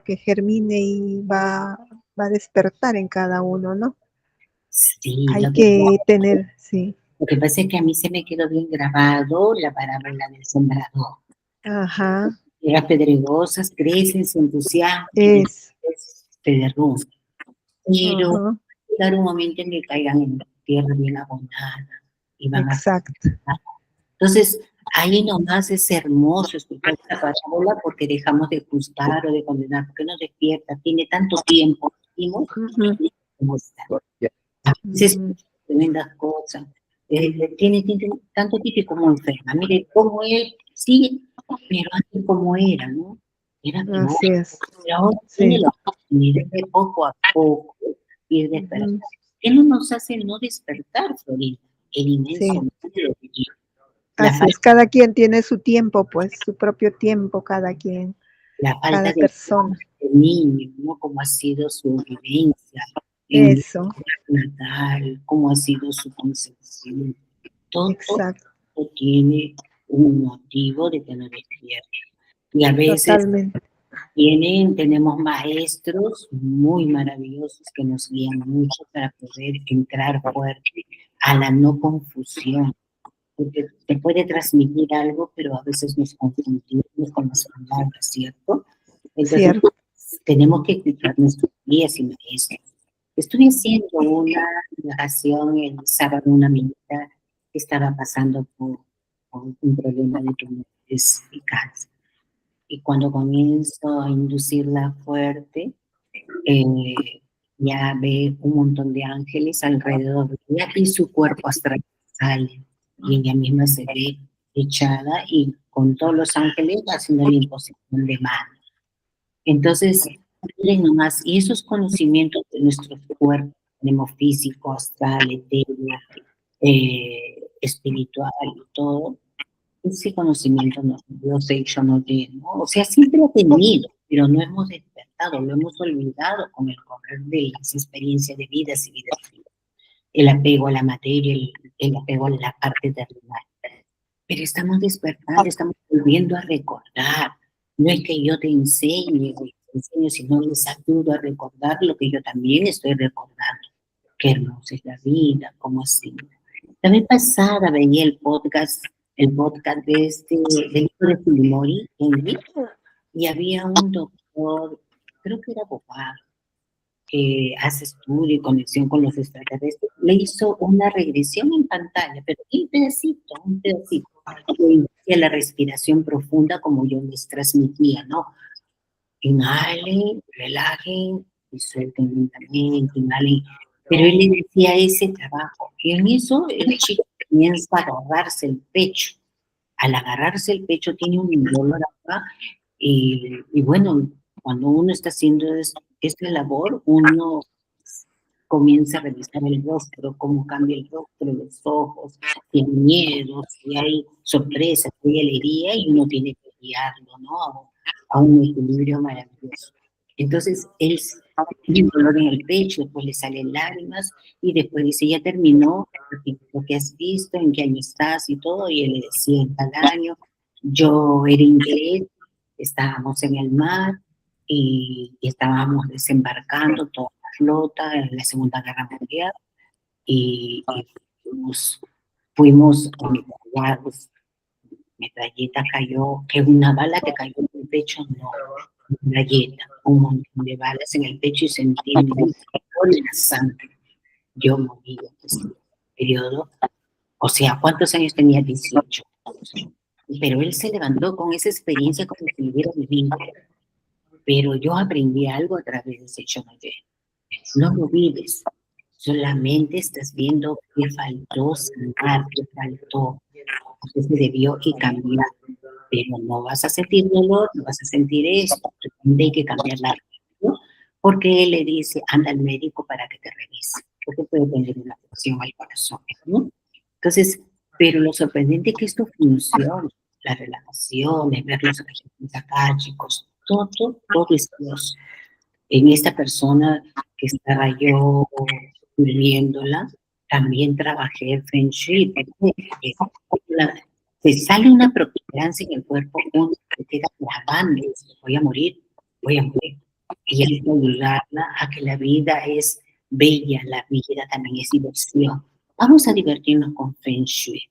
que germine y va a despertar en cada uno, ¿no? Sí, Hay que tener, sí. lo que pasa es que a mí se me quedó bien grabado la parábola del sembrador. Ajá, Las pedregosas crecen, se entusiasman y es, después se derrumban. Pero va ajá, a llegar un momento en que caigan en tierra bien abonada y van a... exacto. Entonces, ahí nomás es hermoso escuchar esta parábola porque dejamos de juzgar o de condenar, porque nos despierta, tiene tanto tiempo, decimos, Ujú, como está. A veces ujú. tremendas cosas. Tiene tanto típico como enferma. Mire cómo él sigue, pero antes como era, ¿no? Era peor. Así es, Pero ahora tiene sí. la oportunidad de poco a poco ir Ujú, despertando. ¿Qué no nos hace no despertar, Florida? El inmenso sí, miedo que tiene. La así es. falta, Cada quien tiene su tiempo, pues, su propio tiempo, cada quien, la falta cada de persona. niño, ¿no? Cómo ha sido su vivencia en el Eso, natal, cómo ha sido su concepción. Todo exacto, tiene un motivo de que nos despierta. Y a veces totalmente. tenemos maestros muy maravillosos que nos guían mucho para poder entrar fuerte a la no confusión, porque te puede transmitir algo, pero a veces nos confundimos con las palabras, ¿cierto? Entonces, Cierto. tenemos que escuchar nuestros guías y maestros. Estuve haciendo una relajación el sábado, una amiguita que estaba pasando por un problema de tumores y cáncer. Y cuando comienzo a inducirla fuerte, eh, ya ve un montón de ángeles alrededor de ella y su cuerpo astral sale. Y ella misma se ve echada y con todos los ángeles haciendo la imposición de mano. Entonces, miren nomás, y esos conocimientos de nuestros cuerpos, tenemos físico, astral, etéreo, espiritual y todo, ese conocimiento Dios hecho no tiene, ¿no? O sea, siempre ha tenido, pero no hemos despertado, lo hemos olvidado con el correr de las experiencias de vidas y vidas. El apego a la materia, el apego a la parte terrenal. Pero estamos despertando, estamos volviendo a recordar. No es que yo te enseñe o te enseño, sino les ayudo a recordar lo que yo también estoy recordando. Qué hermosa es la vida, cómo ha sido. La vez pasada veía el podcast de del hijo de Fujimori, Henry, y había un doctor, creo que era abogado, que hace estudio y conexión con los extraterrestres, le hizo una regresión en pantalla, pero un pedacito, de la respiración profunda como yo les transmitía, ¿no? Inhalen, relajen y suelten lentamente, inhalen. Pero él le decía ese trabajo, y en eso el chico comienza a agarrarse el pecho. Al agarrarse el pecho tiene un dolor acá, y bueno, cuando uno está haciendo esta labor, uno comienza a revisar el rostro, cómo cambia el rostro, los ojos, si hay miedo, si hay sorpresa, si hay alegría, y uno tiene que guiarlo, ¿no? A un equilibrio maravilloso. Entonces, él tiene dolor en el pecho, después le salen lágrimas, y después dice, ya terminó lo que has visto, en qué año estás y todo, y él le decía, en tal año, yo era inglés, estábamos en el mar, y estábamos desembarcando toda la flota en la Segunda Guerra Mundial, y fuimos ametrallados. Metralleta cayó, que una bala te cayó en el pecho, no, metralleta, un montón de balas en el pecho y sentí en la sangre. Yo morí en ese periodo. O sea, ¿cuántos años tenía? 18. Pero él se levantó con esa experiencia como si lo hubiera vivido. Pero yo aprendí algo a través de ese hecho. No lo vives, solamente estás viendo qué faltó sanar, qué faltó, qué se debió y cambiar. Pero no vas a sentir dolor, no vas a sentir esto, hay que cambiar la ¿no? Porque él le dice, anda al médico para que te revise, porque puede tener una afección al corazón, ¿no? Entonces, pero lo sorprendente es que esto funciona, las relajaciones, ver los ejemplos acá, chicos, todo es Dios en esta persona que estaba yo viviéndola, también trabajé en Feng Shui, porque te sale una protuberancia en el cuerpo, uno se queda grabando, voy a morir, voy a morir. y hay que ayudarla a que la vida es bella, la vida también es diversión. Vamos a divertirnos con Feng Shui.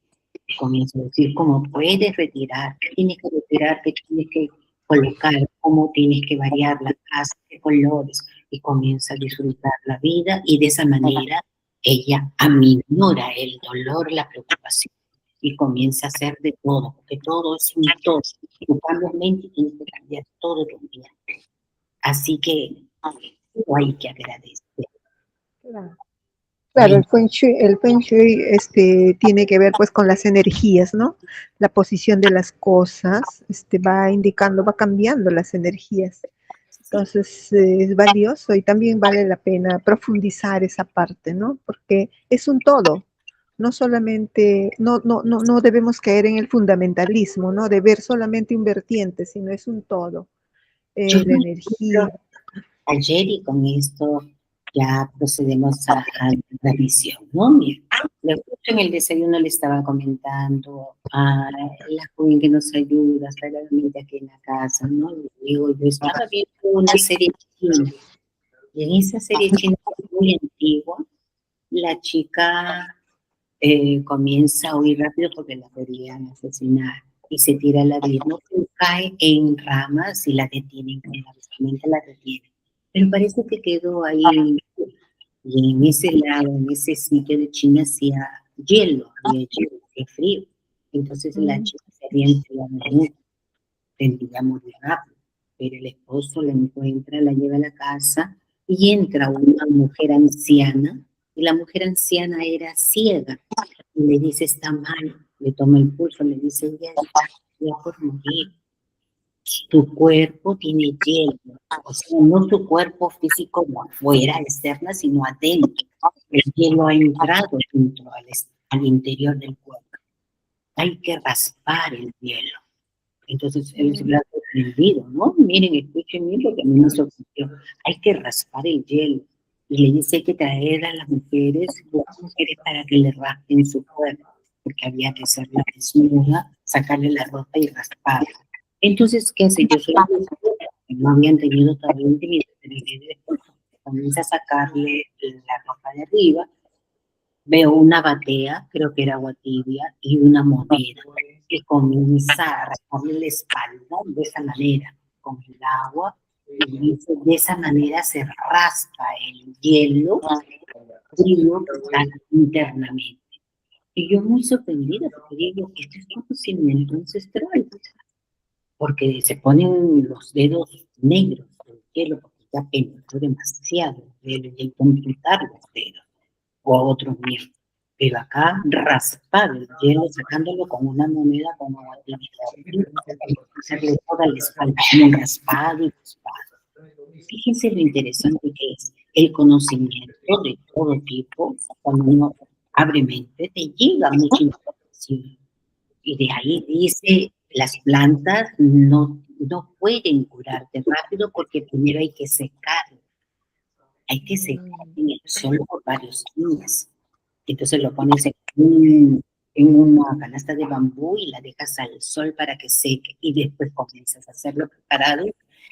Comienzo a decir cómo puedes retirar, qué tienes que retirar, qué tienes que colocar, cómo tienes que variar la casa, qué colores, y comienza a disfrutar la vida y de esa manera ella aminora el dolor, la preocupación y comienza a hacer de todo, porque todo es un todo. Tú cambias mente y tienes que cambiar todo tu día. Así que hay que agradecer. Claro. Claro, el Feng Shui tiene que ver pues con las energías, ¿no? La posición de las cosas, va indicando, va cambiando las energías. Entonces es valioso y también vale la pena profundizar esa parte, ¿no? Porque es un todo. No solamente, no debemos caer en el fundamentalismo, ¿no? De ver solamente un vertiente, sino es un todo. Yo, La por energía. ejemplo, ayer y con esto ya procedemos a la visión, ¿no? Mira, justo en el desayuno le estaba comentando a la joven que nos ayuda claramente aquí en la casa, ¿no? Le digo, yo estaba viendo una serie china y en esa serie china muy antigua, la chica comienza a huir rápido porque la querían asesinar y se tira al abismo, cae en ramas y la detienen, básicamente la detienen. Pero parece que quedó ahí y en ese lado, en ese sitio de China hacía hielo, había hielo, hacía frío. Entonces la chica se había enfriado mucho, tendría a morir rápido. Pero el esposo la encuentra, la lleva a la casa y entra una mujer anciana y la mujer anciana era ciega y le dice está mal, le toma el pulso, le dice ya está ya por morir, tu cuerpo tiene hielo, o sea, no tu cuerpo físico de afuera, externa, sino adentro. El hielo ha entrado dentro al interior del cuerpo. Hay que raspar el hielo. Entonces él se lo ha sorprendido, ¿no? Miren, escuchen bien lo que a mí me sorprendió. Hay que raspar el hielo. Y le dice que traer a las mujeres para que le raspen su cuerpo, porque había que hacerla desnuda, sacarle la ropa y rasparla. Entonces, ¿qué hace? Yo soy no habían tenido todavía intimidad, pero después comienza a sacarle la ropa de arriba. Veo una batea, creo que era agua tibia, y una moneda que comienza a rascarle la espalda de esa manera, con el agua, y de esa manera se raspa el hielo frío que está internamente. Y yo muy sorprendida, porque digo, esto es conocimiento ancestral, porque se ponen los dedos negros del hielo, porque ya penetró demasiado el hielo, y hay que amputar los dedos o a otros miembros. Pero acá raspar el hielo, sacándolo con una moneda con agua tibia, hacerle toda la espalda, como raspado y raspado. Fíjense lo interesante que es el conocimiento de todo tipo, cuando uno abre mente, te llega mucha información. Y de ahí dice, las plantas no pueden curarte rápido porque primero hay que secar en el sol por varios días. Entonces lo pones en una canasta de bambú y la dejas al sol para que seque y después comienzas a hacerlo preparado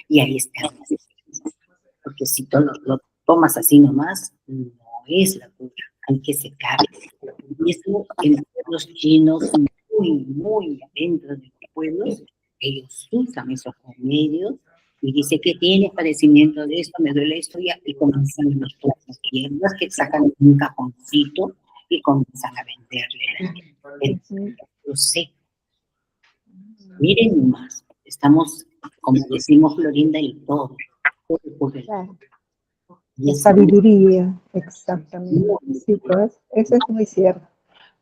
y ahí están las esencias. Porque si tú lo tomas así nomás, no es la cura, hay que secarlo. Y eso en pueblos chinos muy adentro de los pueblos, ellos usan esos remedios y dice que tiene padecimiento de esto, me duele esto, y comienzan las plantas hierbas que sacan un cajoncito y comienzan a venderle. Lo sé. Miren más, estamos, como decimos Florinda, y todo. Claro. Y La es sabiduría, exactamente. Sí, pues, eso es muy cierto.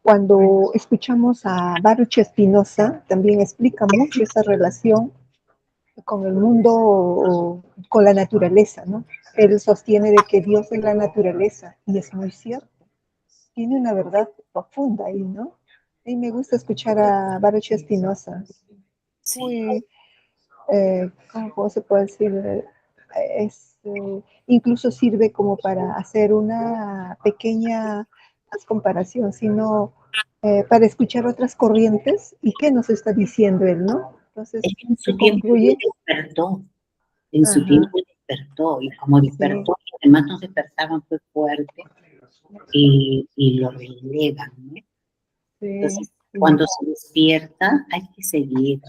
Cuando escuchamos a Baruch Spinoza, también explica mucho esa relación con el mundo, con la naturaleza, ¿no? Él sostiene de que Dios es la naturaleza, y es muy cierto. Tiene una verdad profunda ahí, ¿no? Y me gusta escuchar a Baruch Spinoza. Muy, ¿cómo se puede decir? Incluso sirve como para hacer una pequeña comparación, sino para escuchar otras corrientes y qué nos está diciendo él, ¿no? Entonces, que en se su tiempo concluye. despertó, en su Ajá, tiempo despertó, y como despertó, además nos despertaban fue fuerte, y lo relegan, ¿no? Entonces, cuando se despierta, hay que seguir.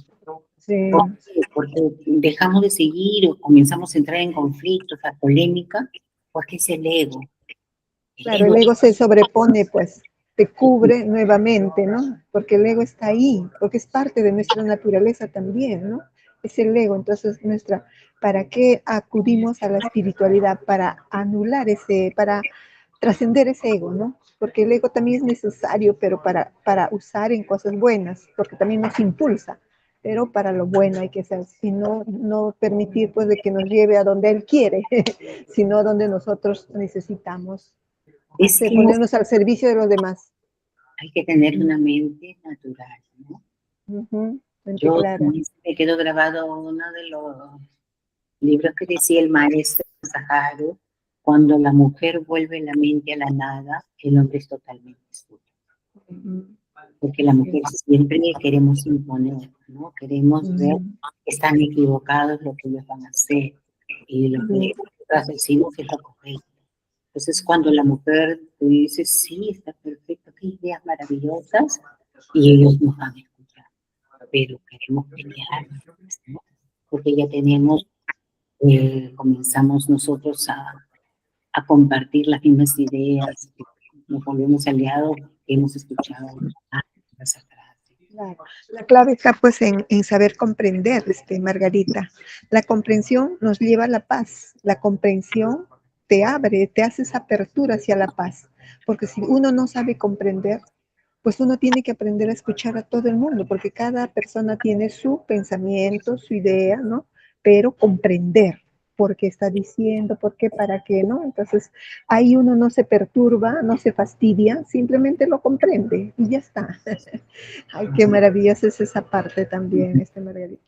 Sí. ¿Por qué? Porque dejamos de seguir o comenzamos a entrar en conflictos, a polémica, porque es el ego. Claro, el ego se sobrepone, pues, te cubre nuevamente, ¿no? Porque el ego está ahí, porque es parte de nuestra naturaleza también, ¿no? Es el ego, entonces ¿para qué acudimos a la espiritualidad? Para anular para trascender ese ego, ¿no? Porque el ego también es necesario, pero para usar en cosas buenas, porque también nos impulsa, pero para lo bueno hay que ser, sino no permitir pues de que nos lleve a donde él quiere, sino a donde nosotros necesitamos Es que ponernos al servicio de los demás. hay que tener una mente natural, ¿no? Mente Yo clara. me quedo grabado uno de los libros que decía el maestro Saharu: cuando la mujer vuelve la mente a la nada, el hombre es totalmente estúpido. Porque la mujer siempre queremos imponer, ¿no? Queremos ver que están equivocados lo que ellos van a hacer, y lo que nosotros decimos que es lo correcto. Entonces, cuando la mujer te dice, sí, está perfecto, qué ideas maravillosas, y ellos nos van a escuchar, pero queremos pelear, ¿no? Porque ya tenemos, comenzamos nosotros a compartir las mismas ideas, nos volvemos aliados que hemos escuchado años atrás. Claro. La clave está pues en saber comprender, Margarita. La comprensión nos lleva a la paz. La comprensión te abre, te hace esa apertura hacia la paz. Porque si uno no sabe comprender, pues uno tiene que aprender a escuchar a todo el mundo, porque cada persona tiene su pensamiento, su idea, ¿no? Pero comprender por qué está diciendo, por qué, para qué, ¿no? Entonces, ahí uno no se perturba, no se fastidia, simplemente lo comprende y ya está. Ay, qué maravillosa es esa parte también, Margarita.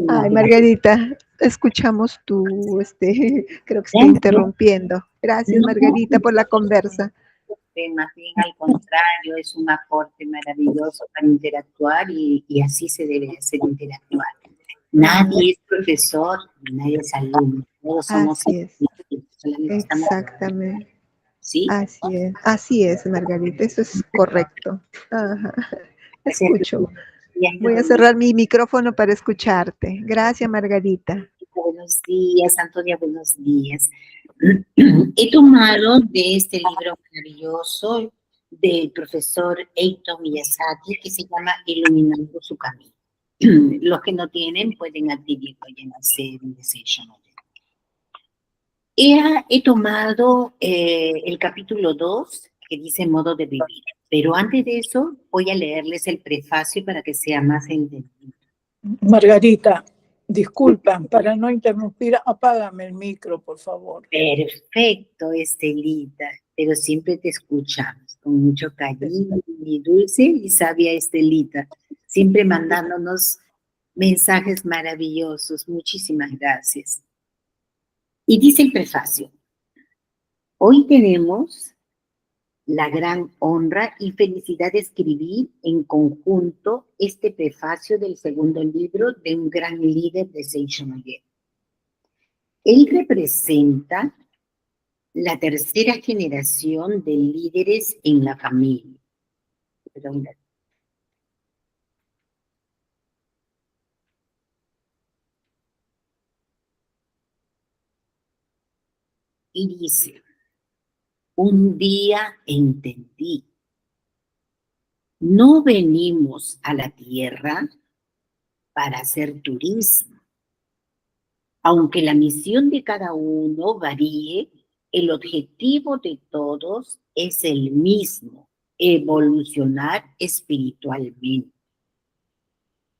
Ay, Margarita, escuchamos creo que estoy interrumpiendo. Gracias, Margarita, por la conversa. Más bien al contrario, es un aporte maravilloso para interactuar, y así se debe hacer interactuar. Nadie es profesor, nadie es alumno, todos somos alumnos. Exactamente. ¿Sí? Así es, Margarita, eso es correcto. Ajá. Escucho. Voy a cerrar mi micrófono para escucharte. Gracias, Margarita. Buenos días, Antonia, buenos días. He tomado de este libro maravilloso del profesor Eito Miyazaki, que se llama Iluminando su camino. Los que no tienen pueden adquirirlo y hacer un deseo. He tomado el capítulo 2, que dice modo de vivir, pero antes de eso voy a leerles el prefacio para que sea más entendido. Margarita, disculpa, para no interrumpir, apágame el micro, por favor. Perfecto, Estelita, pero siempre te escuchamos con mucho cariño, y dulce y sabia Estelita, siempre mandándonos mensajes maravillosos. Muchísimas gracias. Y dice el prefacio: hoy tenemos la gran honra y felicidad de escribir en conjunto este prefacio del segundo libro de un gran líder de Seisho Moyet. Él representa la tercera generación de líderes en la familia. Y dice: un día entendí, no venimos a la tierra para hacer turismo. Aunque la misión de cada uno varíe, el objetivo de todos es el mismo: evolucionar espiritualmente.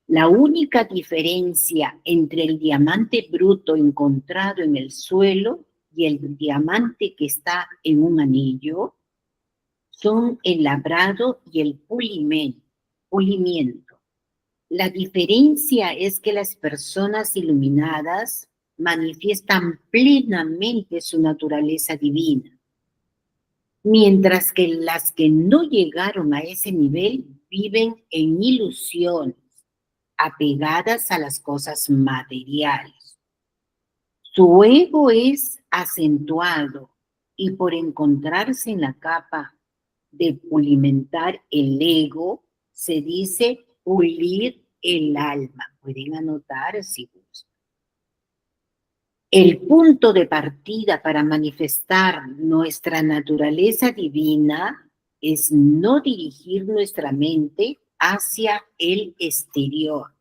La única diferencia entre el diamante bruto encontrado en el suelo y el diamante que está en un anillo son el labrado y el pulimiento. La diferencia es que las personas iluminadas manifiestan plenamente su naturaleza divina, mientras que las que no llegaron a ese nivel viven en ilusiones, apegadas a las cosas materiales. Su ego es acentuado y por encontrarse en la capa de pulimentar el ego, se dice pulir el alma. Pueden anotar si gustan. El punto de partida para manifestar nuestra naturaleza divina es no dirigir nuestra mente hacia el exterior,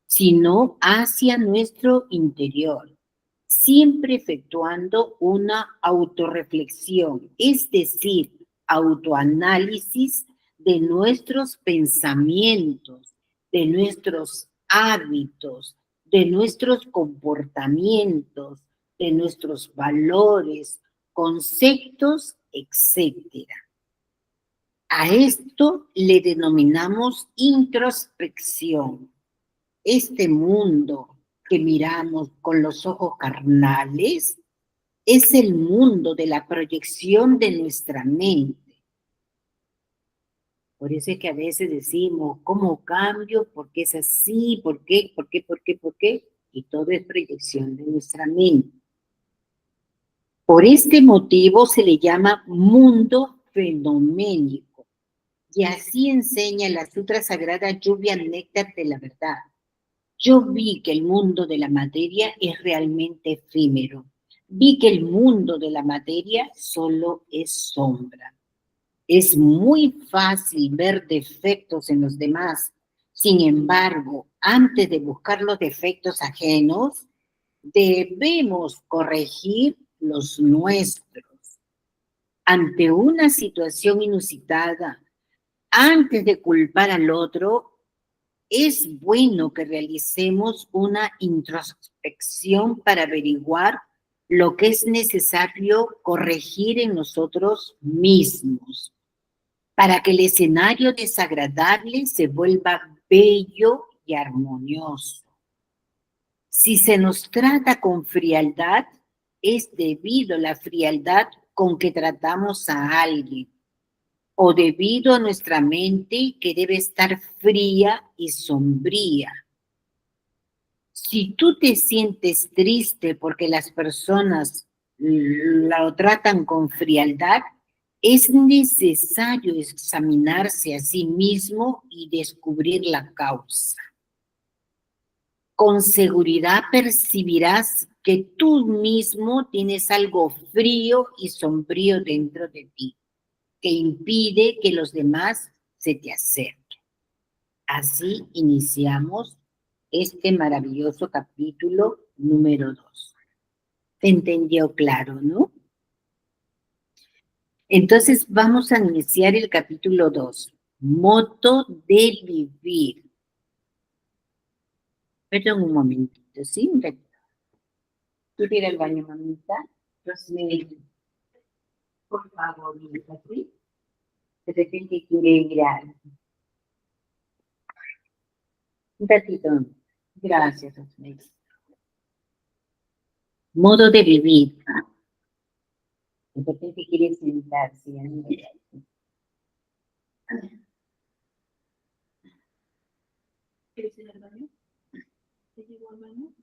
sino hacia nuestro interior, siempre efectuando una autorreflexión, es decir, autoanálisis de nuestros pensamientos, de nuestros hábitos, de nuestros comportamientos, de nuestros valores, conceptos, etcétera. A esto le denominamos introspección. Este mundo que miramos con los ojos carnales es el mundo de la proyección de nuestra mente. Por eso es que a veces decimos, ¿cómo cambio? ¿Por qué es así? ¿Por qué? ¿Por qué? ¿Por qué? ¿Por qué? Y todo es proyección de nuestra mente. Por este motivo se le llama mundo fenoménico. Y así enseña la Sutra Sagrada Lluvia Néctar de la Verdad. Yo vi que el mundo de la materia es realmente efímero. Vi que el mundo de la materia solo es sombra. Es muy fácil ver defectos en los demás. Sin embargo, antes de buscar los defectos ajenos, debemos corregir los nuestros. Ante una situación inusitada, antes de culpar al otro, es bueno que realicemos una introspección para averiguar lo que es necesario corregir en nosotros mismos, para que el escenario desagradable se vuelva bello y armonioso. Si se nos trata con frialdad, es debido a la frialdad con que tratamos a alguien, o debido a nuestra mente que debe estar fría y sombría. Si tú te sientes triste porque las personas lo tratan con frialdad, es necesario examinarse a sí mismo y descubrir la causa. Con seguridad percibirás que tú mismo tienes algo frío y sombrío dentro de ti, que impide que los demás se te acerquen. Así iniciamos este maravilloso capítulo número 2. ¿Se entendió claro, no? Entonces vamos a iniciar el capítulo 2. Modo de vivir. Perdón un momentito, ¿sí? ¿Tú ir al baño, mamita? Entonces, por favor, mamita, ¿sí? De repente quiere ir a... Un ratito. Gracias, Osmel. Modo de vivir. De repente quiere sentarse. ¿Quieres ir al baño? ¿Te llevo al baño?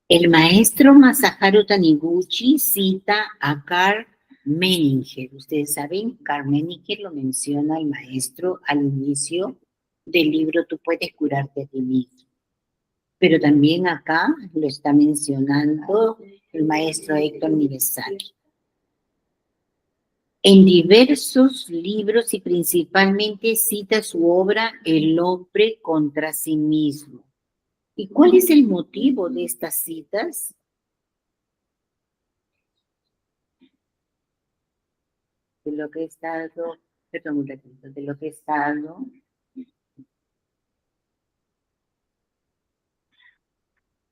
El maestro Masaharu Taniguchi cita a Karl Menninger. Ustedes saben, Karl Menninger lo menciona el maestro al inicio del libro Tú puedes curarte a ti mismo. Pero también acá lo está mencionando el maestro Héctor Miyazaki. En diversos libros y principalmente cita su obra El hombre contra sí mismo. ¿Y cuál es el motivo de estas citas? De lo que he estado, perdón un ratito, de lo que he estado.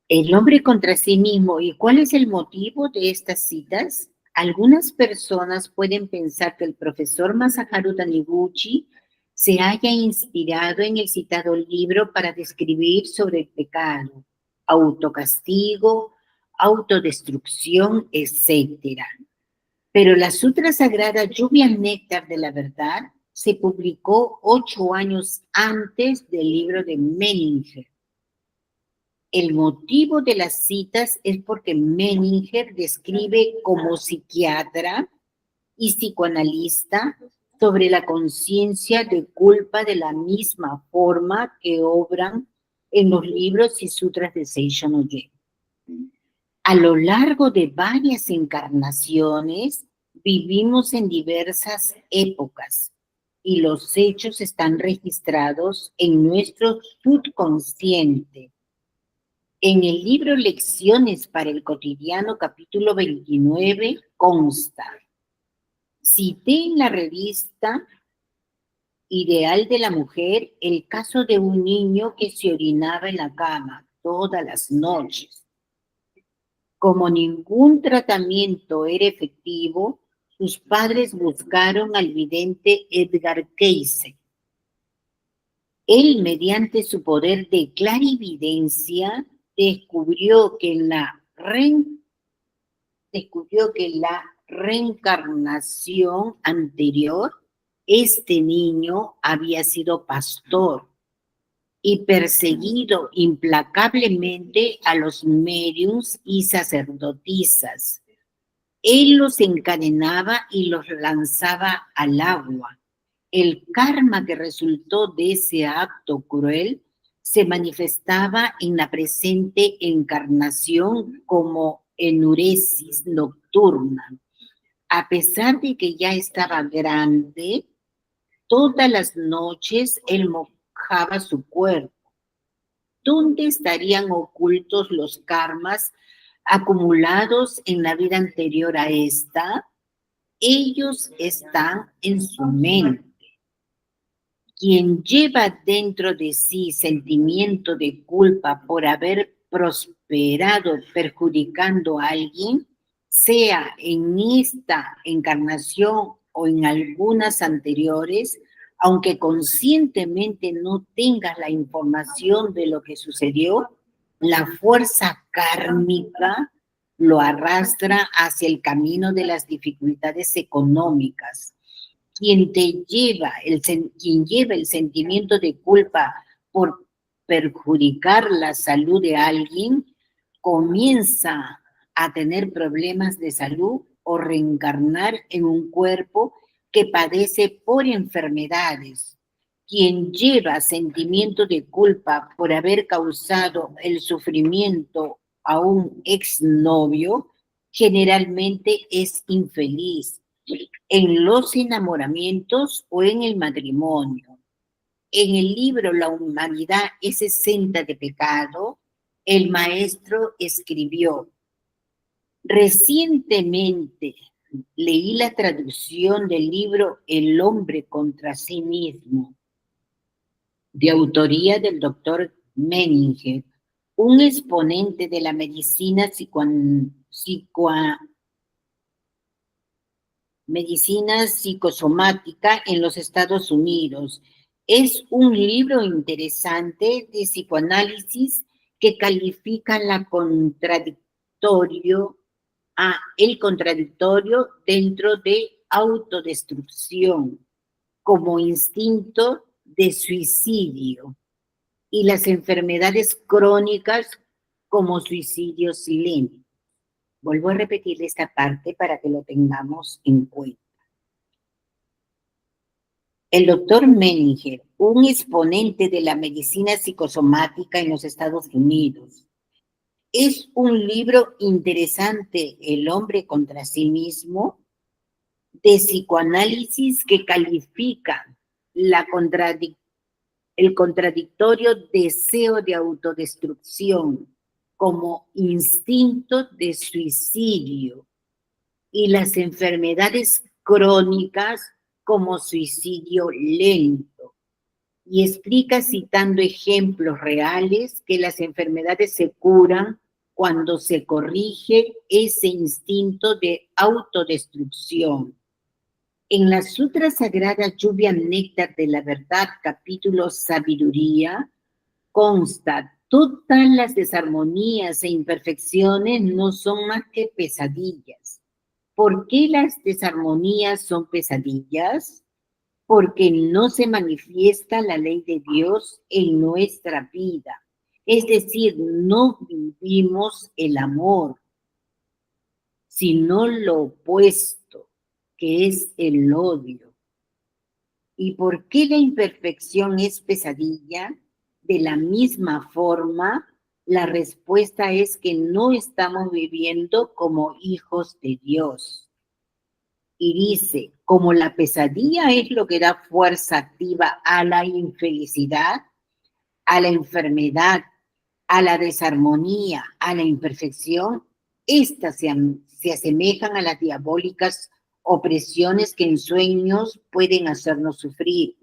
El hombre contra sí mismo. ¿Y cuál es el motivo de estas citas? Algunas personas pueden pensar que el profesor Masaharu Taniguchi se haya inspirado en el citado libro para describir sobre el pecado, autocastigo, autodestrucción, etc. Pero la Sutra Sagrada Lluvia Néctar de la Verdad se publicó 8 años antes del libro de Menninger. El motivo de las citas es porque Menninger describe como psiquiatra y psicoanalista sobre la conciencia de culpa de la misma forma que obran en los libros y sutras de Seishono-ye. A lo largo de varias encarnaciones, vivimos en diversas épocas y los hechos están registrados en nuestro subconsciente. En el libro Lecciones para el Cotidiano, capítulo 29, consta: cité en la revista Ideal de la Mujer el caso de un niño que se orinaba en la cama todas las noches. Como ningún tratamiento era efectivo, sus padres buscaron al vidente Edgar Cayce. Él, mediante su poder de clarividencia, descubrió que la reencarnación anterior, este niño había sido pastor y perseguido implacablemente a los médiums y sacerdotisas. Él los encadenaba y los lanzaba al agua. El karma que resultó de ese acto cruel se manifestaba en la presente encarnación como enuresis nocturna. A pesar de que ya estaba grande, todas las noches él mojaba su cuerpo. ¿Dónde estarían ocultos los karmas acumulados en la vida anterior a esta? Ellos están en su mente. Quien lleva dentro de sí sentimiento de culpa por haber prosperado perjudicando a alguien, sea en esta encarnación o en algunas anteriores, aunque conscientemente no tengas la información de lo que sucedió, la fuerza kármica lo arrastra hacia el camino de las dificultades económicas. Quien lleva el sentimiento de culpa por perjudicar la salud de alguien, comienza a tener problemas de salud o reencarnar en un cuerpo que padece por enfermedades. Quien lleva sentimiento de culpa por haber causado el sufrimiento a un exnovio, generalmente es infeliz en los enamoramientos o en el matrimonio. En el libro La humanidad es exenta de pecado, el maestro escribió: recientemente leí la traducción del libro El hombre contra sí mismo, de autoría del doctor Menninger, un exponente de la medicina medicina psicosomática en los Estados Unidos. Es un libro interesante de psicoanálisis que califica el contradictorio dentro de autodestrucción como instinto de suicidio y las enfermedades crónicas como suicidio silente. Vuelvo a repetir esta parte para que lo tengamos en cuenta. El doctor Menninger, un exponente de la medicina psicosomática en los Estados Unidos. Es un libro interesante, El hombre contra sí mismo, de psicoanálisis que califica el contradictorio deseo de autodestrucción como instinto de suicidio y las enfermedades crónicas como suicidio lento. Y explica citando ejemplos reales que las enfermedades se curan cuando se corrige ese instinto de autodestrucción. En la Sutra Sagrada Lluvia Néctar de la Verdad, capítulo Sabiduría, consta: todas las desarmonías e imperfecciones no son más que pesadillas. ¿Por qué las desarmonías son pesadillas? porque no se manifiesta la ley de Dios en nuestra vida. Es decir, no vivimos el amor, sino lo opuesto, que es el odio. ¿Y por qué la imperfección es pesadilla? De la misma forma, la respuesta es que no estamos viviendo como hijos de Dios. Y dice, como la pesadilla es lo que da fuerza activa a la infelicidad, a la enfermedad, a la desarmonía, a la imperfección, estas se asemejan a las diabólicas opresiones que en sueños pueden hacernos sufrir.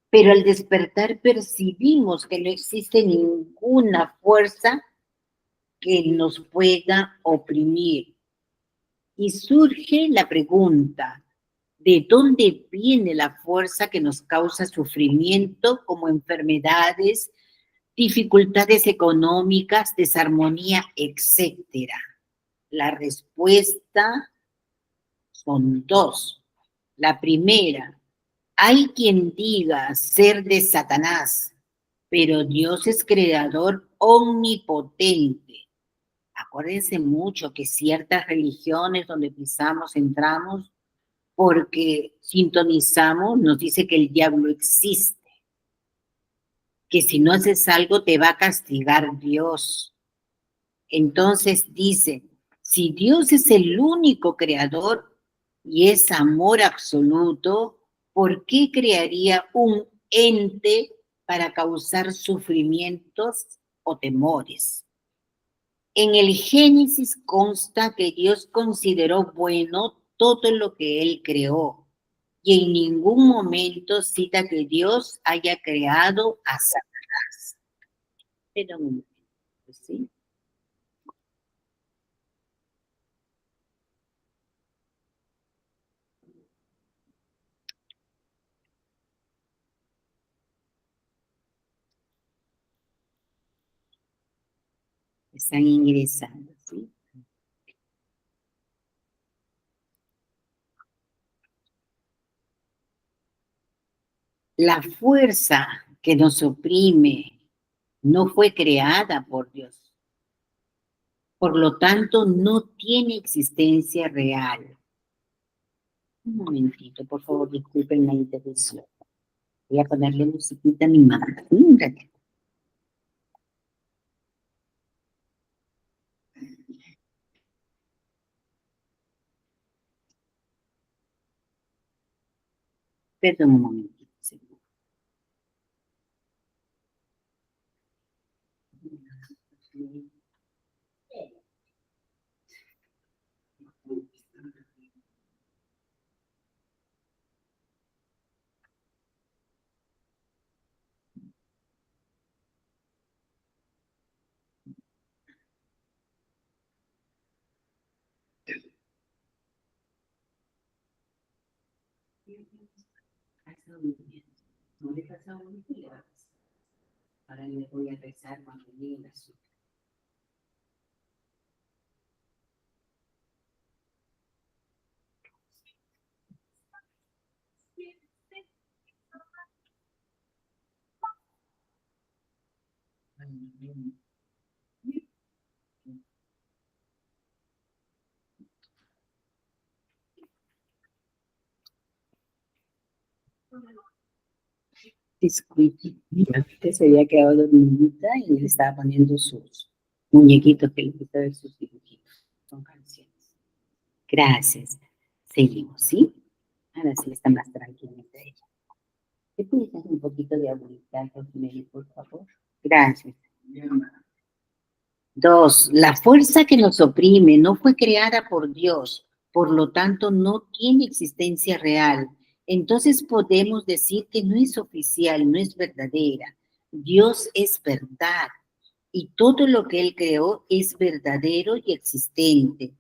Pero al despertar percibimos que no existe ninguna fuerza que nos pueda oprimir. Y surge la pregunta, ¿de dónde viene la fuerza que nos causa sufrimiento como enfermedades, dificultades económicas, desarmonía, etcétera? La respuesta son dos. La primera, hay quien diga ser de Satanás, pero Dios es creador omnipotente. Acuérdense mucho que ciertas religiones donde pisamos, entramos, porque sintonizamos, nos dice que el diablo existe, que si no haces algo te va a castigar Dios. Entonces dice, si Dios es el único creador y es amor absoluto, ¿por qué crearía un ente para causar sufrimientos o temores? En el Génesis consta que Dios consideró bueno todo lo que Él creó y en ningún momento cita que Dios haya creado a Satanás. Pero un momento, ¿sí? Están ingresando, ¿sí? La fuerza que nos oprime no fue creada por Dios. Por lo tanto, no tiene existencia real. Un momentito, por favor, disculpen la interrupción. Voy a ponerle musiquita a mi mamá. Un ratito. Perdón un momentito. Sí. No le pasa un día. Ahora le voy a rezar cuando llegue la azúcar. Disculpe, que se había quedado dormidita y le estaba poniendo sus muñequitos que le gusta ver sus dibujitos. Son canciones. Gracias. Seguimos, ¿sí? Ahora sí está más tranquilita ella. ¿Te puedes dar un poquito de agüita, Rosemary, por favor? Gracias. 2. La fuerza que nos oprime no fue creada por Dios, por lo tanto no tiene existencia real. Entonces podemos decir que no es oficial, no es verdadera. Dios es verdad y todo lo que Él creó es verdadero y existente.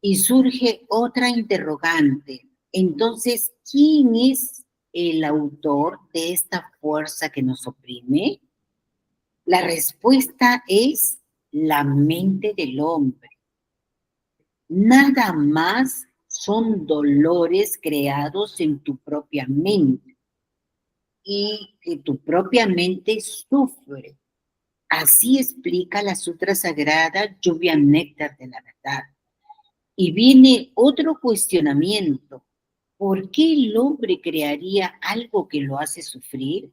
Y surge otra interrogante. Entonces, ¿quién es el autor de esta fuerza que nos oprime? La respuesta es la mente del hombre. Nada más son dolores creados en tu propia mente y que tu propia mente sufre. Así explica la sutra sagrada Lluvia Néctar de la Verdad. Y viene otro cuestionamiento. ¿Por qué el hombre crearía algo que lo hace sufrir?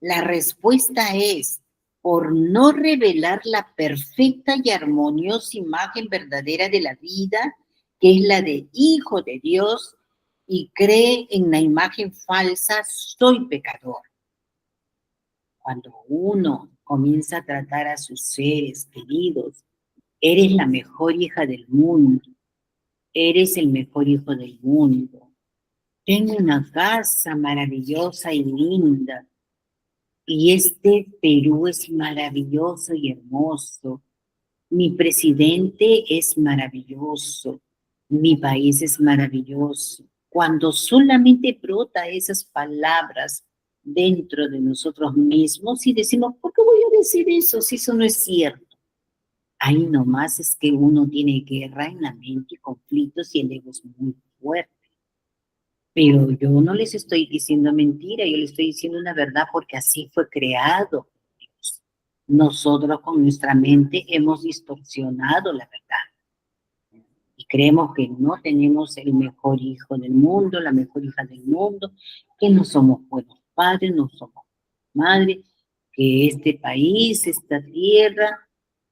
La respuesta es por no revelar la perfecta y armoniosa imagen verdadera de la vida, que es la de hijo de Dios, y cree en la imagen falsa, soy pecador. Cuando uno comienza a tratar a sus seres queridos, eres la mejor hija del mundo, eres el mejor hijo del mundo. Tengo una casa maravillosa y linda, y este Perú es maravilloso y hermoso. Mi presidente es maravilloso. Mi país es maravilloso. Cuando solamente brota esas palabras dentro de nosotros mismos y decimos, ¿por qué voy a decir eso si eso no es cierto? Ahí nomás es que uno tiene guerra en la mente y conflictos y el ego es muy fuerte. Pero yo no les estoy diciendo mentira, yo les estoy diciendo una verdad porque así fue creado Dios. Nosotros con nuestra mente hemos distorsionado la verdad y creemos que no tenemos el mejor hijo del mundo, la mejor hija del mundo, que no somos buenos padres, no somos madres, que este país, esta tierra,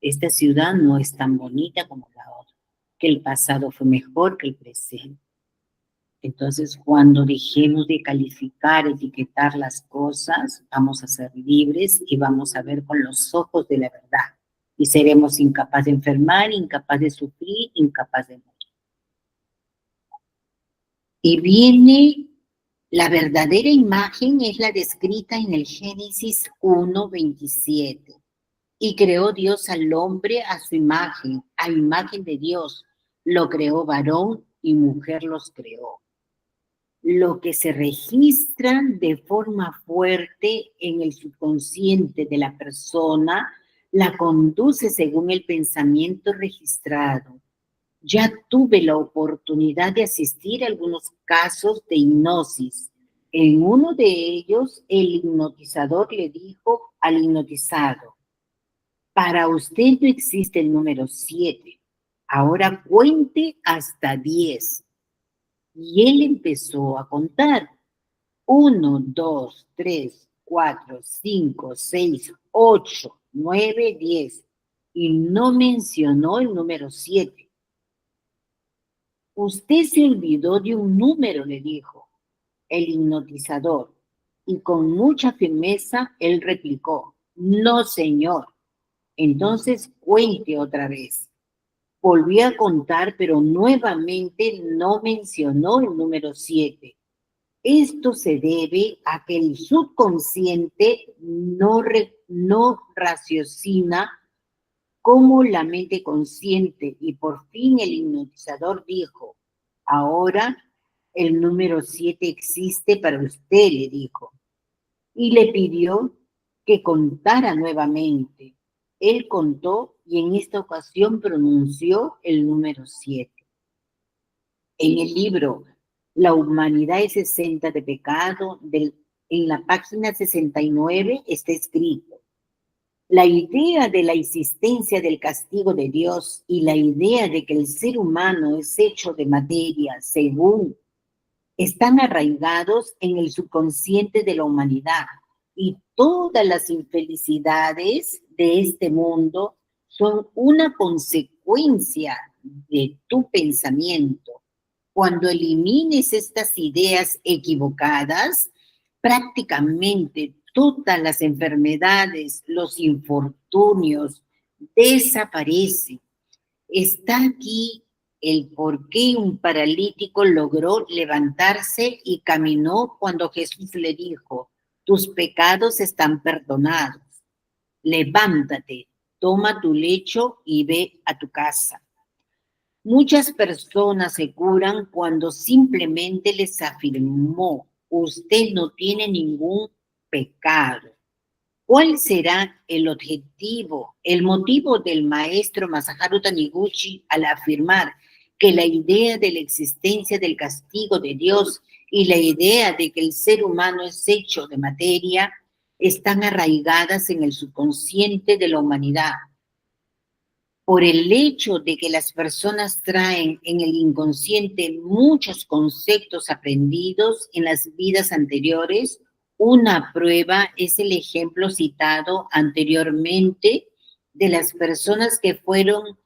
esta ciudad no es tan bonita como la otra, que el pasado fue mejor que el presente. Entonces, cuando dejemos de calificar, etiquetar las cosas, vamos a ser libres y vamos a ver con los ojos de la verdad. Y seremos incapaces de enfermar, incapaces de sufrir, incapaces de morir. Y viene la verdadera imagen, es la descrita en el Génesis 1:27. Y creó Dios al hombre a su imagen, a imagen de Dios. Lo creó varón y mujer los creó. Lo que se registra de forma fuerte en el subconsciente de la persona la conduce según el pensamiento registrado. Ya tuve la oportunidad de asistir a algunos casos de hipnosis. En uno de ellos, el hipnotizador le dijo al hipnotizado, para usted no existe el número 7, ahora cuente hasta 10. Y él empezó a contar. 1, 2, 3, 4, 5, 6, 8, 9, 10. Y no mencionó el número 7. Usted se olvidó de un número, le dijo el hipnotizador. Y con mucha firmeza él replicó, no, señor. Entonces cuente otra vez. Volvió a contar, pero nuevamente no mencionó el número 7. Esto se debe a que el subconsciente no raciocina como la mente consciente, y por fin el hipnotizador dijo, ahora el número 7 existe para usted, le dijo, y le pidió que contara nuevamente. Él contó y en esta ocasión pronunció el número 7. En el libro La humanidad es exenta de pecado, en la página 69 está escrito, la idea de la existencia del castigo de Dios y la idea de que el ser humano es hecho de materia, según, están arraigados en el subconsciente de la humanidad, y todas las infelicidades de este mundo son una consecuencia de tu pensamiento. Cuando elimines estas ideas equivocadas, prácticamente todas las enfermedades, los infortunios desaparecen. Está aquí el por qué un paralítico logró levantarse y caminó cuando Jesús le dijo, tus pecados están perdonados. Levántate, toma tu lecho y ve a tu casa. Muchas personas se curan cuando simplemente les afirmó, usted no tiene ningún pecado. ¿Cuál será el objetivo, el motivo del maestro Masaharu Taniguchi al afirmar que la idea de la existencia del castigo de Dios y la idea de que el ser humano es hecho de materia están arraigadas en el subconsciente de la humanidad. Por el hecho de que las personas traen en el inconsciente muchos conceptos aprendidos en las vidas anteriores, una prueba es el ejemplo citado anteriormente de las personas que fueron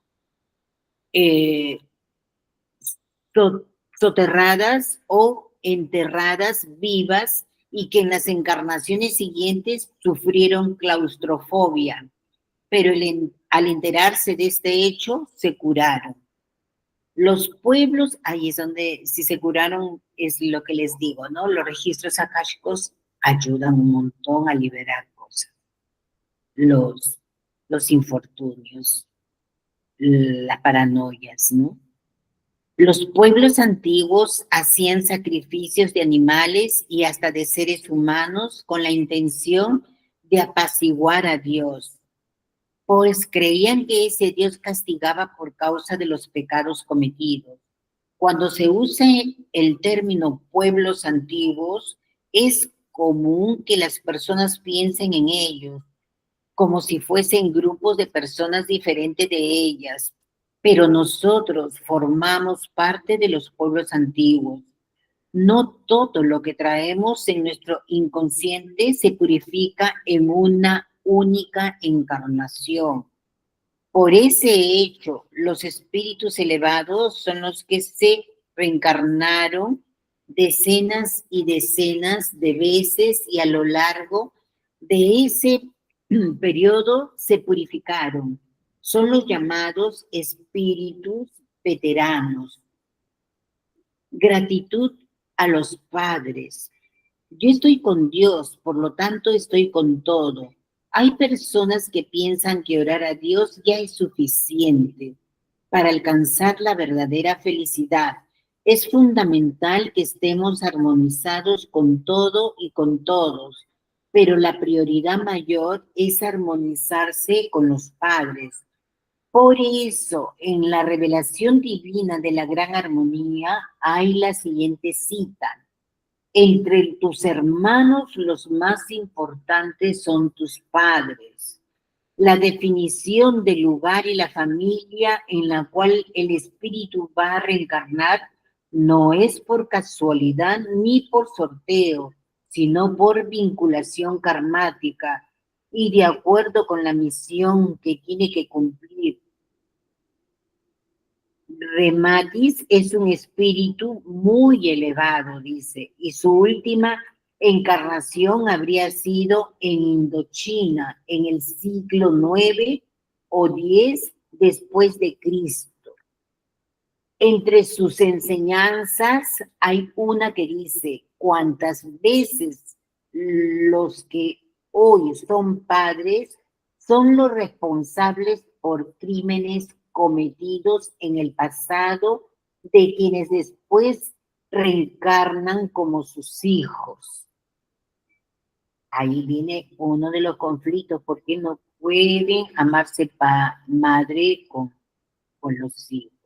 soterradas o enterradas vivas y que en las encarnaciones siguientes sufrieron claustrofobia, pero al enterarse de este hecho se curaron. Los pueblos, ahí es donde si se curaron, es lo que les digo, ¿no? Los registros akáshicos ayudan un montón a liberar cosas. Los infortunios, las paranoias, ¿no? Los pueblos antiguos hacían sacrificios de animales y hasta de seres humanos con la intención de apaciguar a Dios, pues creían que ese Dios castigaba por causa de los pecados cometidos. Cuando se usa el término pueblos antiguos, es común que las personas piensen en ellos como si fuesen grupos de personas diferentes de ellas, pero nosotros formamos parte de los pueblos antiguos. No todo lo que traemos en nuestro inconsciente se purifica en una única encarnación. Por ese hecho, los espíritus elevados son los que se reencarnaron decenas y decenas de veces y a lo largo de ese periodo se purificaron. Son los llamados espíritus veteranos. Gratitud a los padres. Yo estoy con Dios, por lo tanto estoy con todo. Hay personas que piensan que orar a Dios ya es suficiente para alcanzar la verdadera felicidad. Es fundamental que estemos armonizados con todo y con todos, pero la prioridad mayor es armonizarse con los padres. Por eso, en la revelación divina de la gran armonía hay la siguiente cita. Entre tus hermanos, los más importantes son tus padres. La definición del lugar y la familia en la cual el espíritu va a reencarnar no es por casualidad ni por sorteo, sino por vinculación karmática y de acuerdo con la misión que tiene que cumplir. Rematis es un espíritu muy elevado, dice, y su última encarnación habría sido en Indochina, en el siglo 9 o 10 después de Cristo. Entre sus enseñanzas hay una que dice, cuántas veces los que hoy son padres son los responsables por crímenes cometidos en el pasado de quienes después reencarnan como sus hijos. Ahí viene uno de los conflictos, porque no pueden amarse madre con los hijos.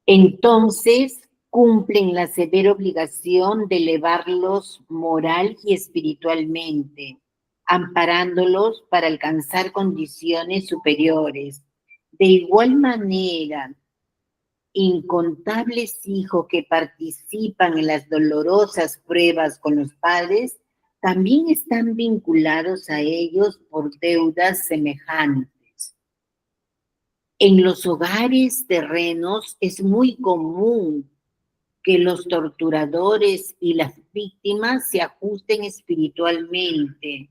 Entonces cumplen la severa obligación de elevarlos moral y espiritualmente, amparándolos para alcanzar condiciones superiores. De igual manera, incontables hijos que participan en las dolorosas pruebas con los padres también están vinculados a ellos por deudas semejantes. En los hogares terrenos es muy común que los torturadores y las víctimas se ajusten espiritualmente,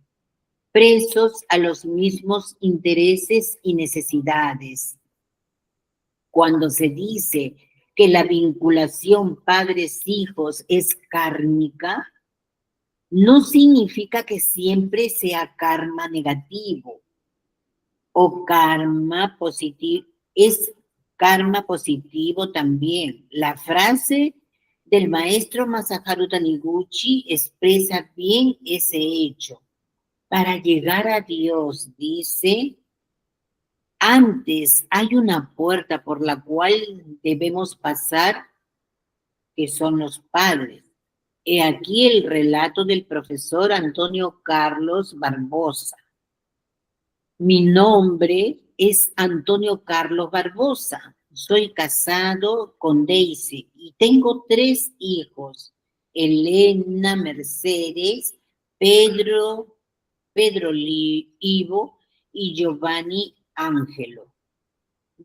presos a los mismos intereses y necesidades. Cuando se dice que la vinculación padres-hijos es kármica, no significa que siempre sea karma negativo o karma positivo. Es karma positivo también. La frase del maestro Masaharu Taniguchi expresa bien ese hecho. Para llegar a Dios, dice, Antes hay una puerta por la cual debemos pasar, que son los padres. He aquí el relato del profesor Antonio Carlos Barbosa. Mi nombre es Antonio Carlos Barbosa. Soy casado con Daisy y tengo 3 hijos: Elena, Mercedes, Pedro Ivo y Giovanni Ángelo.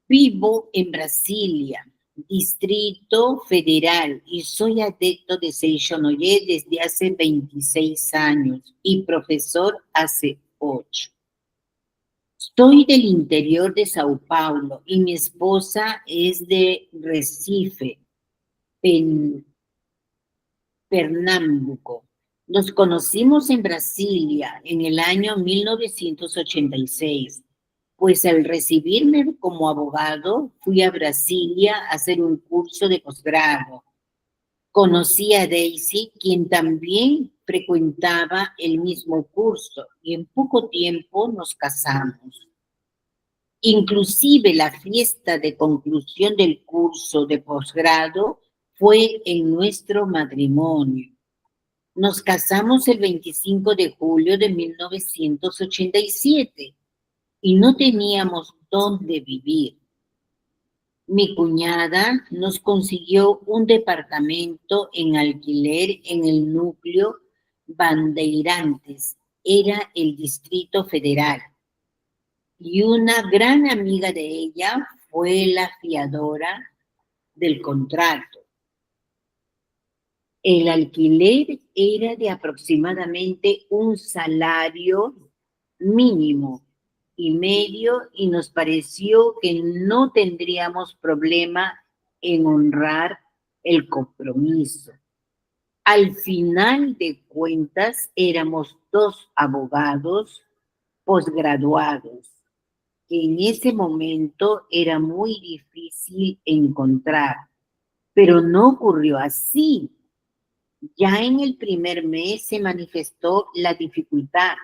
Vivo en Brasilia, Distrito Federal, y soy adepto de Seishonoye desde hace 26 años y profesor hace 8. Soy del interior de Sao Paulo y mi esposa es de Recife, Pernambuco. Nos conocimos en Brasilia en el año 1986, pues al recibirme como abogado fui a Brasilia a hacer un curso de posgrado. Conocí a Daisy, quien también frecuentaba el mismo curso, y en poco tiempo nos casamos. Inclusive la fiesta de conclusión del curso de posgrado fue en nuestro matrimonio. Nos casamos el 25 de julio de 1987 y no teníamos dónde vivir. Mi cuñada nos consiguió un departamento en alquiler en el núcleo Bandeirantes, era el Distrito Federal. Y una gran amiga de ella fue la fiadora del contrato. El alquiler era de aproximadamente un salario mínimo y medio y nos pareció que no tendríamos problema en honrar el compromiso. Al final de cuentas, éramos 2 abogados posgraduados que en ese momento era muy difícil encontrar, pero no ocurrió así. Ya en el primer mes se manifestó la dificultad.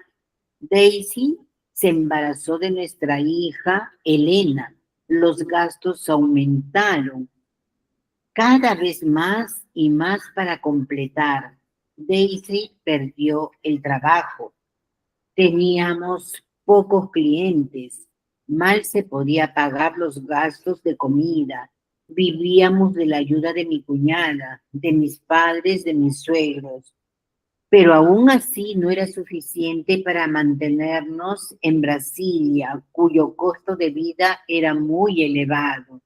Daisy se embarazó de nuestra hija Elena. Los gastos aumentaron cada vez más y más para completar. Daisy perdió el trabajo. Teníamos pocos clientes. Mal se podía pagar los gastos de comida. Vivíamos de la ayuda de mi cuñada, de mis padres, de mis suegros. Pero aún así no era suficiente para mantenernos en Brasilia, cuyo costo de vida era muy elevado.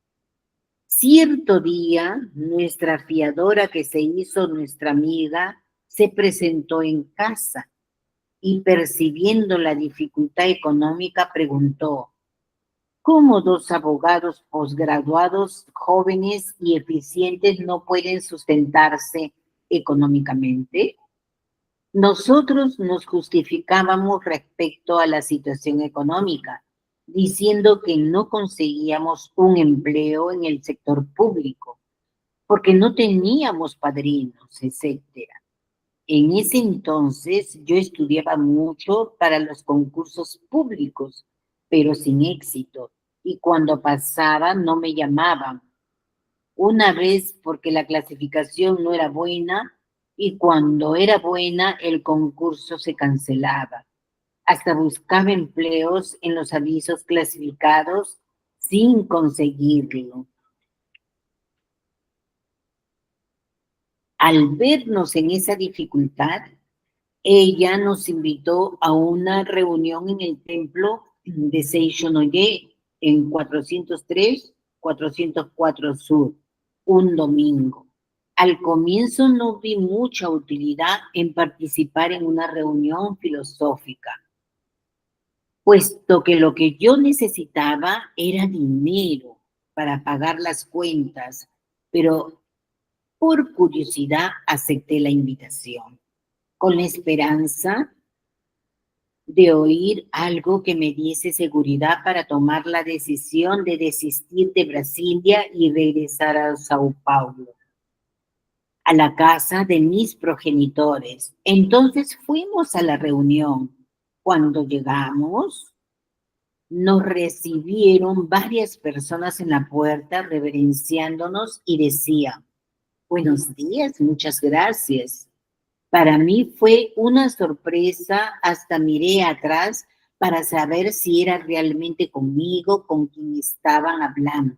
Cierto día, nuestra fiadora, que se hizo nuestra amiga, se presentó en casa y, percibiendo la dificultad económica, preguntó: ¿cómo 2 abogados posgraduados jóvenes y eficientes no pueden sustentarse económicamente? Nosotros nos justificábamos respecto a la situación económica, diciendo que no conseguíamos un empleo en el sector público, porque no teníamos padrinos, etc. En ese entonces yo estudiaba mucho para los concursos públicos, pero sin éxito, y cuando pasaba no me llamaban. Una vez porque la clasificación no era buena, y cuando era buena el concurso se cancelaba. Hasta buscaba empleos en los avisos clasificados sin conseguirlo. Al vernos en esa dificultad, ella nos invitó a una reunión en el templo de Seishonoye en 403, 404 Sur, un domingo. Al comienzo no vi mucha utilidad en participar en una reunión filosófica, puesto que lo que yo necesitaba era dinero para pagar las cuentas, pero por curiosidad acepté la invitación, con la esperanza de oír algo que me diese seguridad para tomar la decisión de desistir de Brasilia y regresar a Sao Paulo, a la casa de mis progenitores. Entonces fuimos a la reunión. Cuando llegamos, Nos recibieron varias personas en la puerta reverenciándonos y decían, buenos días, muchas gracias. Para mí fue una sorpresa, hasta miré atrás para saber si era realmente conmigo con quien estaban hablando.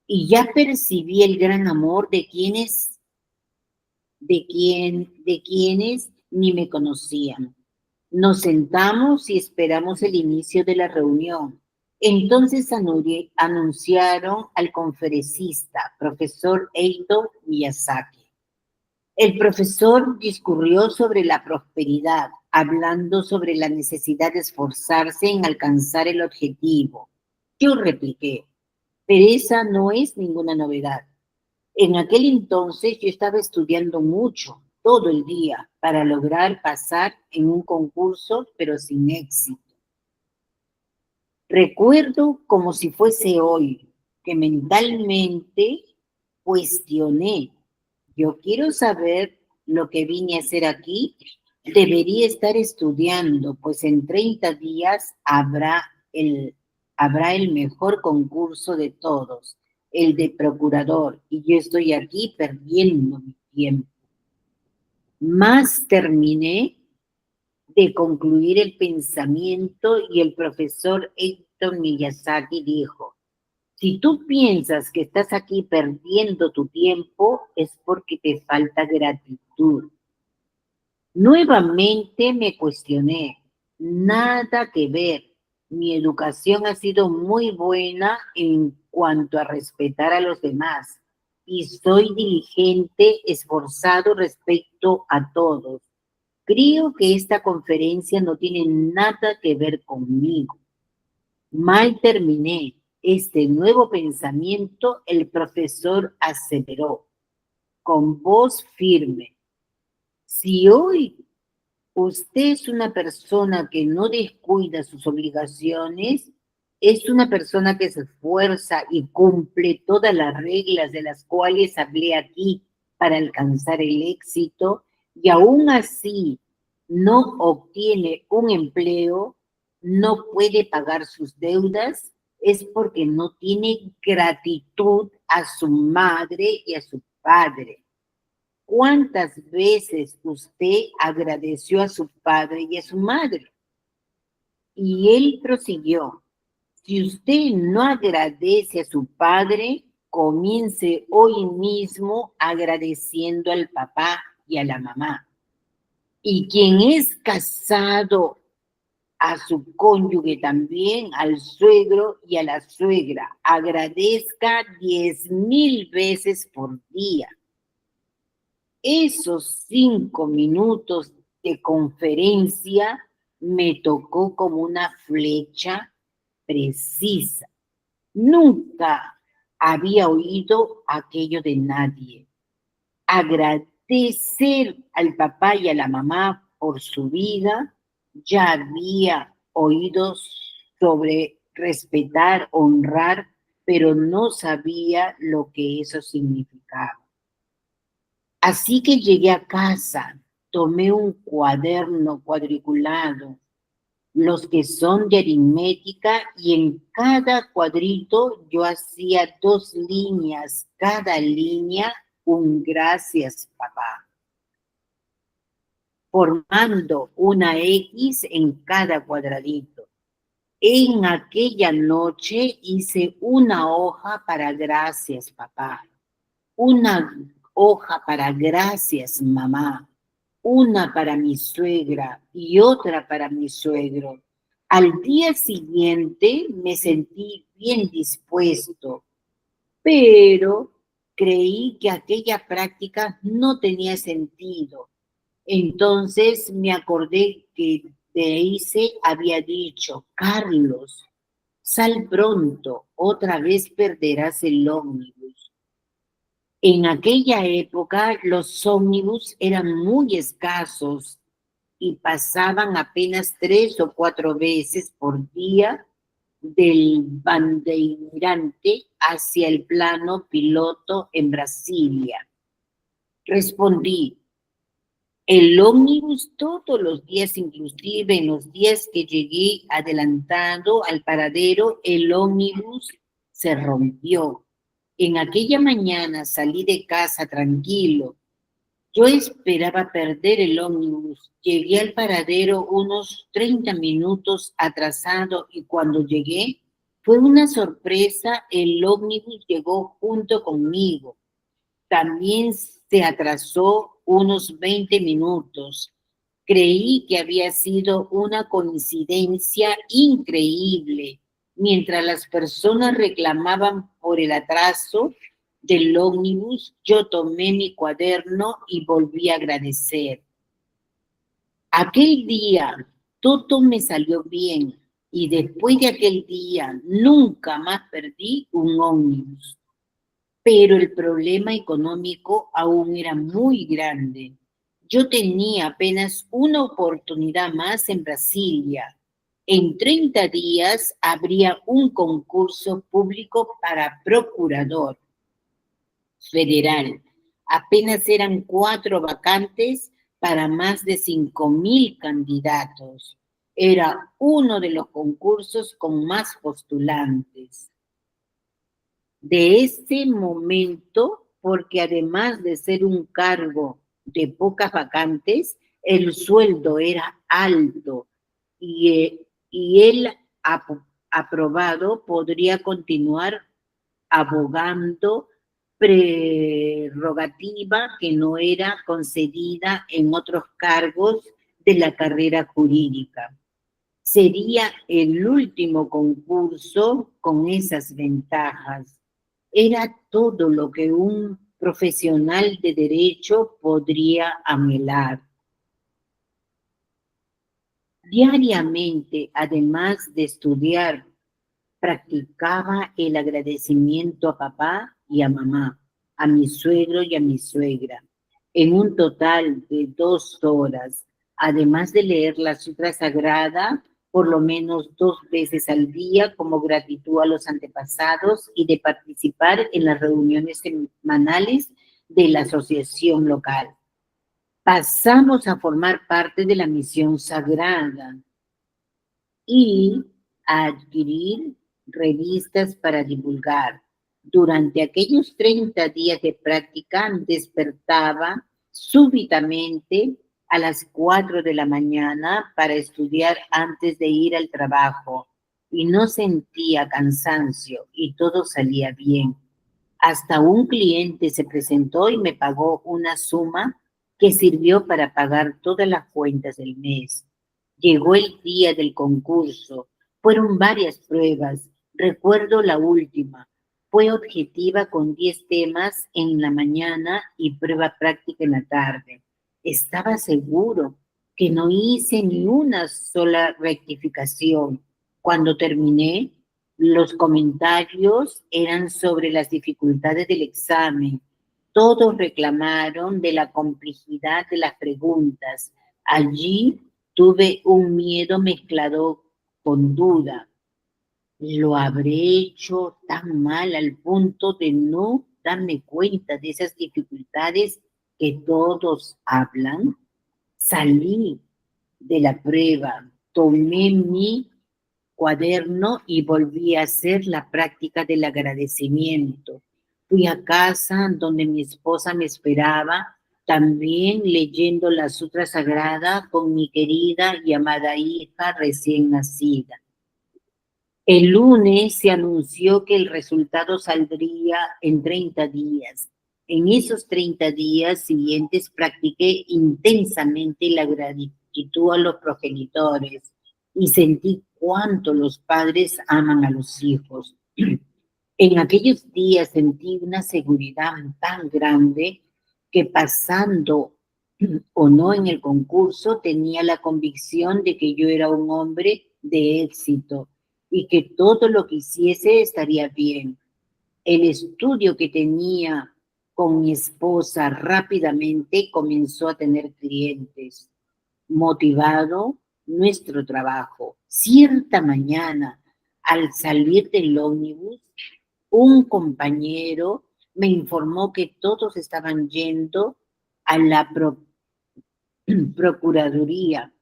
Y ya percibí el gran amor de quienes ni me conocían. Nos sentamos y esperamos el inicio de la reunión. Entonces anunciaron al conferencista, profesor Eito Miyazaki. El profesor discurrió sobre la prosperidad, hablando sobre la necesidad de esforzarse en alcanzar el objetivo. Yo repliqué, pero esa no es ninguna novedad. En aquel entonces yo estaba estudiando mucho, todo el día, para lograr pasar en un concurso, pero sin éxito. Recuerdo como si fuese hoy, que mentalmente cuestioné. Yo quiero saber lo que vine a hacer aquí. Debería estar estudiando, pues en 30 días habrá el mejor concurso de todos, el de procurador, y yo estoy aquí perdiendo mi tiempo. Más terminé de concluir el pensamiento y el profesor Héctor Miyazaki dijo, si tú piensas que estás aquí perdiendo tu tiempo, es porque te falta gratitud. Nuevamente me cuestioné, nada que ver. Mi educación ha sido muy buena en cuanto a respetar a los demás y soy diligente, esforzado respecto a todos. Creo que esta conferencia no tiene nada que ver conmigo. Mal terminé este nuevo pensamiento, el profesor aseveró con voz firme. Si hoy usted es una persona que no descuida sus obligaciones, es una persona que se esfuerza y cumple todas las reglas de las cuales hablé aquí para alcanzar el éxito y aún así no obtiene un empleo, no puede pagar sus deudas, es porque no tiene gratitud a su madre y a su padre. ¿Cuántas veces usted agradeció a su padre y a su madre? Y él prosiguió, si usted no agradece a su padre, comience hoy mismo agradeciendo al papá y a la mamá. Y quien es casado, a su cónyuge también, al suegro y a la suegra, agradezca 10,000 veces por día. Esos 5 minutos de conferencia me tocó como una flecha precisa. Nunca había oído aquello de nadie. Agradecer al papá y a la mamá por su vida, ya había oído sobre respetar, honrar, pero no sabía lo que eso significaba. Así que llegué a casa, tomé un cuaderno cuadriculado, los que son de aritmética, y en cada cuadrito yo hacía 2 líneas, cada línea un gracias, papá, formando una X en cada cuadradito. En aquella noche hice una hoja para gracias, papá, una hoja para gracias, mamá, una para mi suegra y otra para mi suegro. Al día siguiente me sentí bien dispuesto, pero creí que aquella práctica no tenía sentido. Entonces me acordé que Daisy había dicho, Carlos, sal pronto, otra vez perderás el ómnibus. En aquella época los ómnibus eran muy escasos y pasaban apenas 3 o 4 veces por día del Bandeirante hacia el plano piloto en Brasilia. Respondí, El ómnibus todos los días, inclusive en los días que llegué adelantado al paradero, el ómnibus se rompió. En aquella mañana salí de casa tranquilo. Yo esperaba perder el ómnibus. Llegué al paradero unos 30 minutos atrasado y cuando llegué fue una sorpresa, el ómnibus llegó junto conmigo. También se atrasó unos 20 minutos. Creí que había sido una coincidencia increíble. Mientras las personas reclamaban por el atraso del ómnibus, yo tomé mi cuaderno y volví a agradecer. Aquel día todo me salió bien y después de aquel día nunca más perdí un ómnibus. Pero el problema económico aún era muy grande. Yo tenía apenas una oportunidad más en Brasilia. En 30 días habría un concurso público para procurador federal. Apenas eran 4 vacantes para más de 5.000 candidatos. Era uno de los concursos con más postulantes. De ese momento, porque además de ser un cargo de pocas vacantes, el sueldo era alto y él aprobado podría continuar abogando, prerrogativa que no era concedida en otros cargos de la carrera jurídica. Sería el último concurso con esas ventajas. Era todo lo que un profesional de derecho podría anhelar. Diariamente, además de estudiar, practicaba el agradecimiento a papá y a mamá, a mi suegro y a mi suegra, en un total de 2 horas, además de leer la Sutra Sagrada por lo menos 2 veces al día como gratitud a los antepasados y de participar en las reuniones semanales de la asociación local. Pasamos a formar parte de la misión sagrada y a adquirir revistas para divulgar. Durante aquellos 30 días de práctica despertaba súbitamente a las 4 de la mañana para estudiar antes de ir al trabajo y no sentía cansancio y todo salía bien. Hasta un cliente se presentó y me pagó una suma que sirvió para pagar todas las cuentas del mes. Llegó el día del concurso. Fueron varias pruebas. Recuerdo la última. Fue objetiva con 10 temas en la mañana y prueba práctica en la tarde. Estaba seguro que no hice ni una sola rectificación. Cuando terminé, los comentarios eran sobre las dificultades del examen. Todos reclamaron de la complejidad de las preguntas. Allí tuve un miedo mezclado con duda. ¿Lo habré hecho tan mal al punto de no darme cuenta de esas dificultades que todos hablan? Salí de la prueba, tomé mi cuaderno y volví a hacer la práctica del agradecimiento. Fui a casa donde mi esposa me esperaba, también leyendo la Sutra Sagrada con mi querida y amada hija recién nacida. El lunes se anunció que el resultado saldría en 30 días. En esos 30 días siguientes practiqué intensamente la gratitud a los progenitores y sentí cuánto los padres aman a los hijos. En aquellos días sentí una seguridad tan grande que pasando o no en el concurso tenía la convicción de que yo era un hombre de éxito y que todo lo que hiciese estaría bien. El estudio que tenía con mi esposa rápidamente comenzó a tener clientes. Motivado nuestro trabajo. Cierta mañana, al salir del ómnibus, un compañero me informó que todos estaban yendo a la Procuraduría,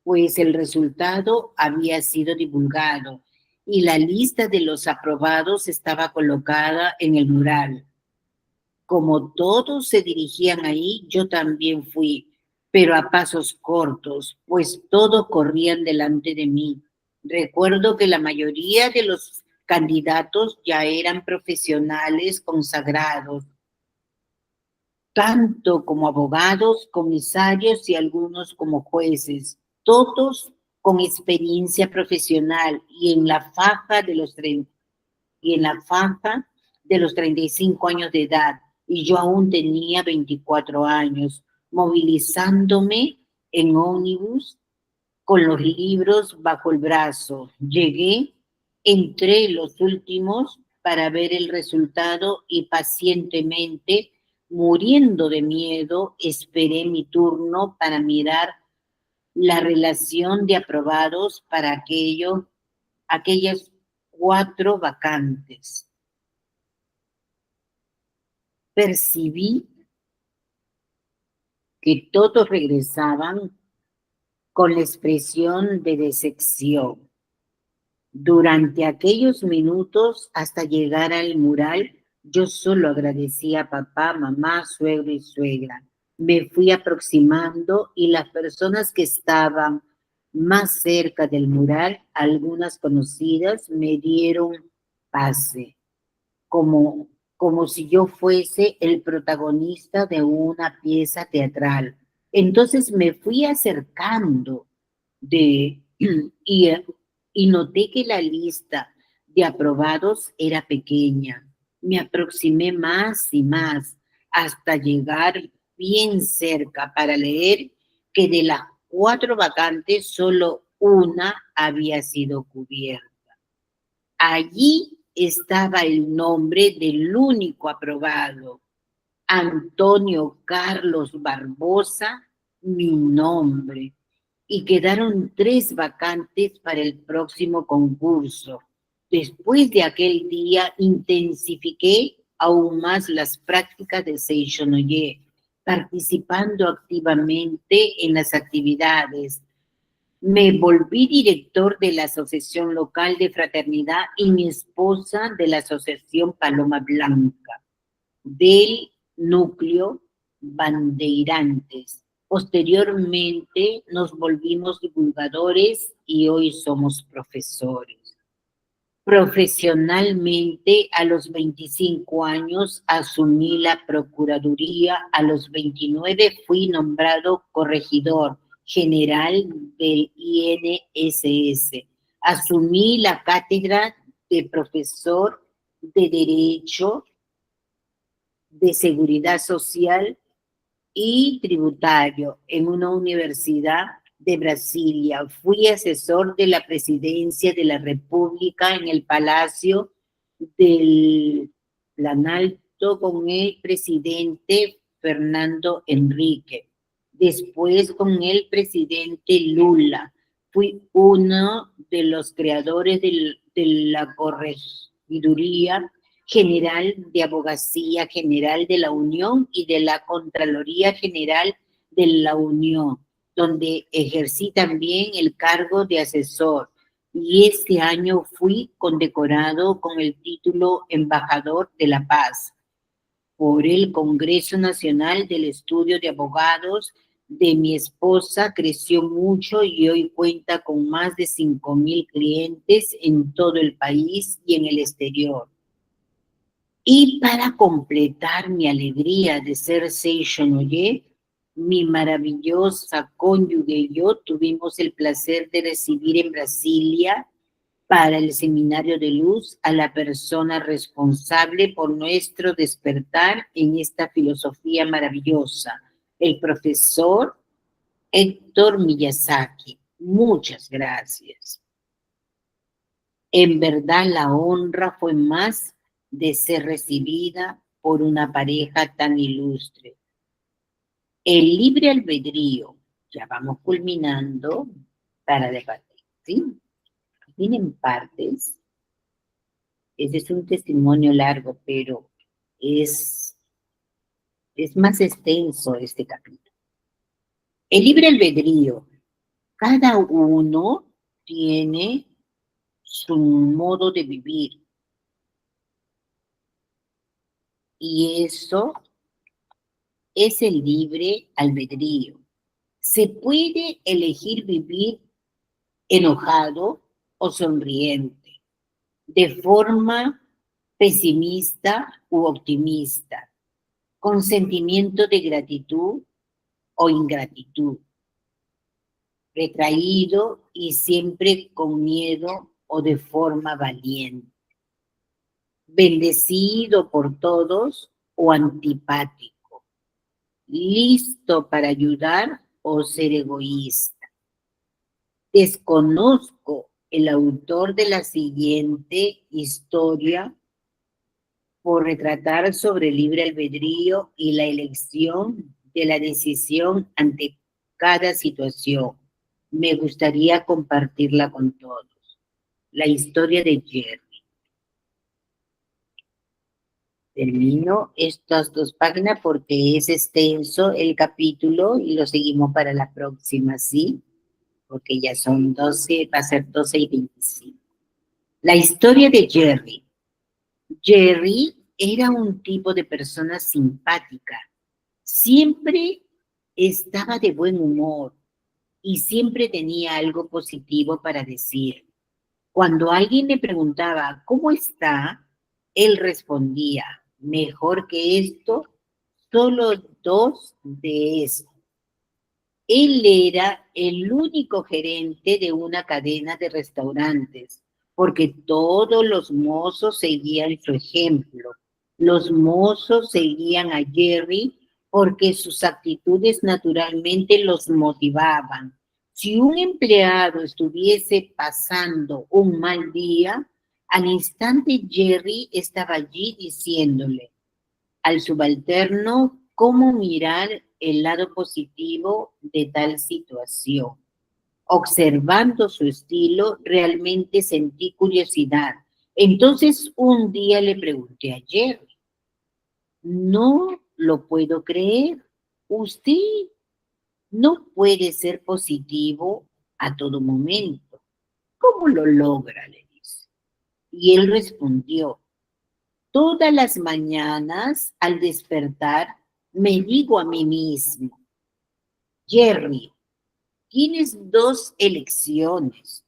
pues el resultado había sido divulgado y la lista de los aprobados estaba colocada en el mural. Como todos se dirigían ahí, yo también fui, pero a pasos cortos, pues todos corrían delante de mí. Recuerdo que la mayoría de los candidatos ya eran profesionales consagrados, tanto como abogados, comisarios y algunos como jueces, todos con experiencia profesional y en la faja de los 35 años de edad, y yo aún tenía 24 años, movilizándome en ómnibus con los libros bajo el brazo. Llegué entre los últimos para ver el resultado y pacientemente, muriendo de miedo, esperé mi turno para mirar la relación de aprobados para aquellas 4 vacantes. Percibí que todos regresaban con la expresión de decepción. Durante aquellos minutos, hasta llegar al mural, yo solo agradecía a papá, mamá, suegro y suegra. Me fui aproximando y las personas que estaban más cerca del mural, algunas conocidas, me dieron pase, como si yo fuese el protagonista de una pieza teatral. Entonces me fui acercando de, y, y noté que la lista de aprobados era pequeña. Me aproximé más y más hasta llegar bien cerca para leer que de las 4 vacantes solo una había sido cubierta. Allí estaba el nombre del único aprobado, Antonio Carlos Barbosa, mi nombre, y quedaron 3 vacantes para el próximo concurso. Después de aquel día intensifiqué aún más las prácticas de Seishonoye, participando activamente en las actividades. Me volví director de la Asociación Local de Fraternidad y mi esposa de la Asociación Paloma Blanca, del núcleo Bandeirantes. Posteriormente nos volvimos divulgadores y hoy somos profesores. Profesionalmente, a los 25 años asumí la Procuraduría, a los 29 fui nombrado corregidor general del INSS. Asumí la cátedra de profesor de Derecho, de Seguridad Social y Tributario en una universidad de Brasilia. Fui asesor de la Presidencia de la República en el Palacio del Planalto con el presidente Fernando Henrique. Después con el presidente Lula. Fui uno de los creadores de la Corregiduría General de Abogacía General de la Unión y de la Contraloría General de la Unión, donde ejercí también el cargo de asesor. Y este año fui condecorado con el título Embajador de la Paz por el Congreso Nacional del Estudio de Abogados de mi esposa. Creció mucho y hoy cuenta con más de 5,000 clientes en todo el país y en el exterior. Y para completar mi alegría de ser Seishonoye, mi maravillosa cónyuge y yo tuvimos el placer de recibir en Brasilia para el Seminario de Luz a la persona responsable por nuestro despertar en esta filosofía maravillosa, el profesor Héctor Miyazaki. Muchas gracias. En verdad la honra fue más de ser recibida por una pareja tan ilustre. El libre albedrío, ya vamos culminando para debatir, ¿sí? Tienen partes. Ese es un testimonio largo, pero es más extenso este capítulo. El libre albedrío. Cada uno tiene su modo de vivir. Y eso es el libre albedrío. Se puede elegir vivir enojado o sonriente, de forma pesimista u optimista, con sentimiento de gratitud o ingratitud, retraído y siempre con miedo o de forma valiente, bendecido por todos o antipático, listo para ayudar o ser egoísta. Desconozco el autor de la siguiente historia por retratar sobre el libre albedrío y la elección de la decisión ante cada situación. Me gustaría compartirla con todos. La historia de Jerry. Termino estas 2 páginas porque es extenso el capítulo y lo seguimos para la próxima, ¿sí? Porque ya son 12, va a ser 12:25. La historia de Jerry. Jerry era un tipo de persona simpática. Siempre estaba de buen humor y siempre tenía algo positivo para decir. Cuando alguien le preguntaba, ¿cómo está?, él respondía, mejor que esto, solo 2 de eso. Él era el único gerente de una cadena de restaurantes, porque todos los mozos seguían su ejemplo. Los mozos seguían a Jerry porque sus actitudes naturalmente los motivaban. Si un empleado estuviese pasando un mal día, al instante Jerry estaba allí diciéndole al subalterno cómo mirar el lado positivo de tal situación. Observando su estilo, realmente sentí curiosidad. Entonces un día le pregunté a Jerry, no lo puedo creer, usted no puede ser positivo a todo momento. ¿Cómo lo logra?, le dice. Y él respondió, todas las mañanas al despertar me digo a mí mismo, Jerry, tienes 2 elecciones.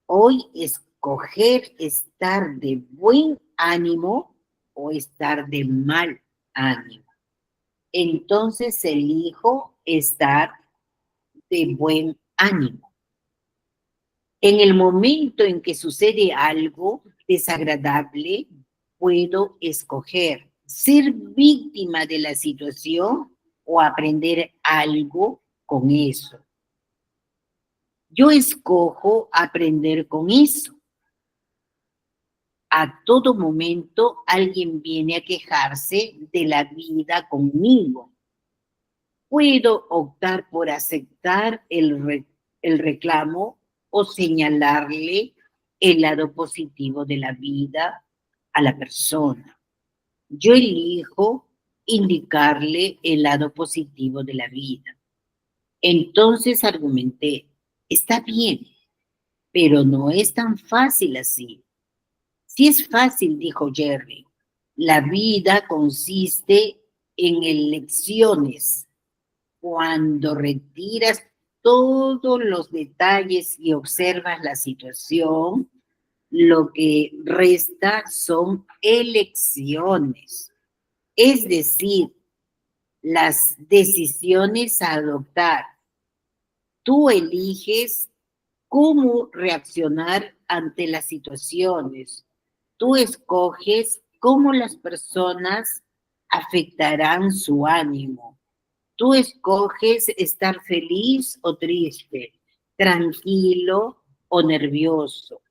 Hoy escoger estar de buen ánimo o estar de mal ánimo. Entonces elijo estar de buen ánimo. En el momento en que sucede algo desagradable, puedo escoger ser víctima de la situación o aprender algo con eso. Yo escojo aprender con eso. A todo momento alguien viene a quejarse de la vida conmigo. Puedo optar por aceptar el reclamo o señalarle el lado positivo de la vida a la persona. Yo elijo indicarle el lado positivo de la vida. Entonces argumenté, está bien, pero no es tan fácil así. Sí es fácil, dijo Jerry. La vida consiste en elecciones. Cuando retiras todos los detalles y observas la situación, lo que resta son elecciones. Es decir, las decisiones a adoptar. Tú eliges cómo reaccionar ante las situaciones. Tú escoges cómo las personas afectarán su ánimo. Tú escoges estar feliz o triste, tranquilo o nervioso.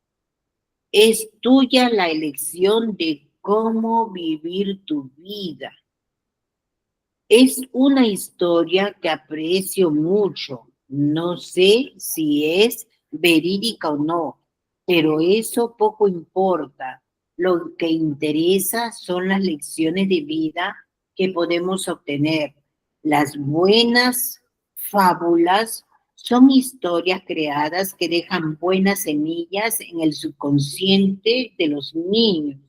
Es tuya la elección de cómo vivir tu vida. Es una historia que aprecio mucho. No sé si es verídica o no, pero eso poco importa. Lo que interesa son las lecciones de vida que podemos obtener, las buenas Fábulas son historias creadas que dejan buenas semillas en el subconsciente de los niños.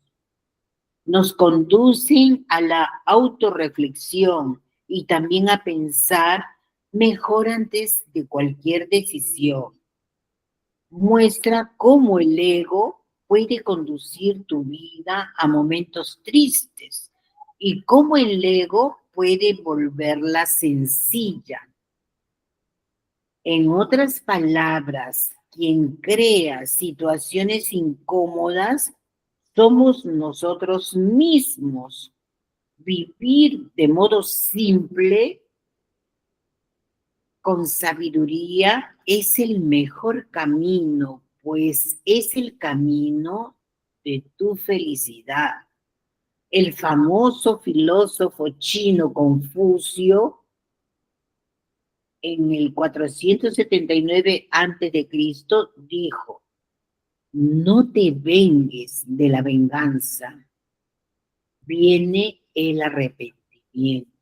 Nos conducen a la autorreflexión y también a pensar mejor antes de cualquier decisión. Muestra cómo el ego puede conducir tu vida a momentos tristes y cómo el ego puede volverla sencilla. En otras palabras, quien crea situaciones incómodas somos nosotros mismos. Vivir de modo simple, con sabiduría, es el mejor camino, pues es el camino de tu felicidad. El famoso filósofo chino Confucio, en el 479 a.C., dijo: no te vengues de la venganza, viene el arrepentimiento.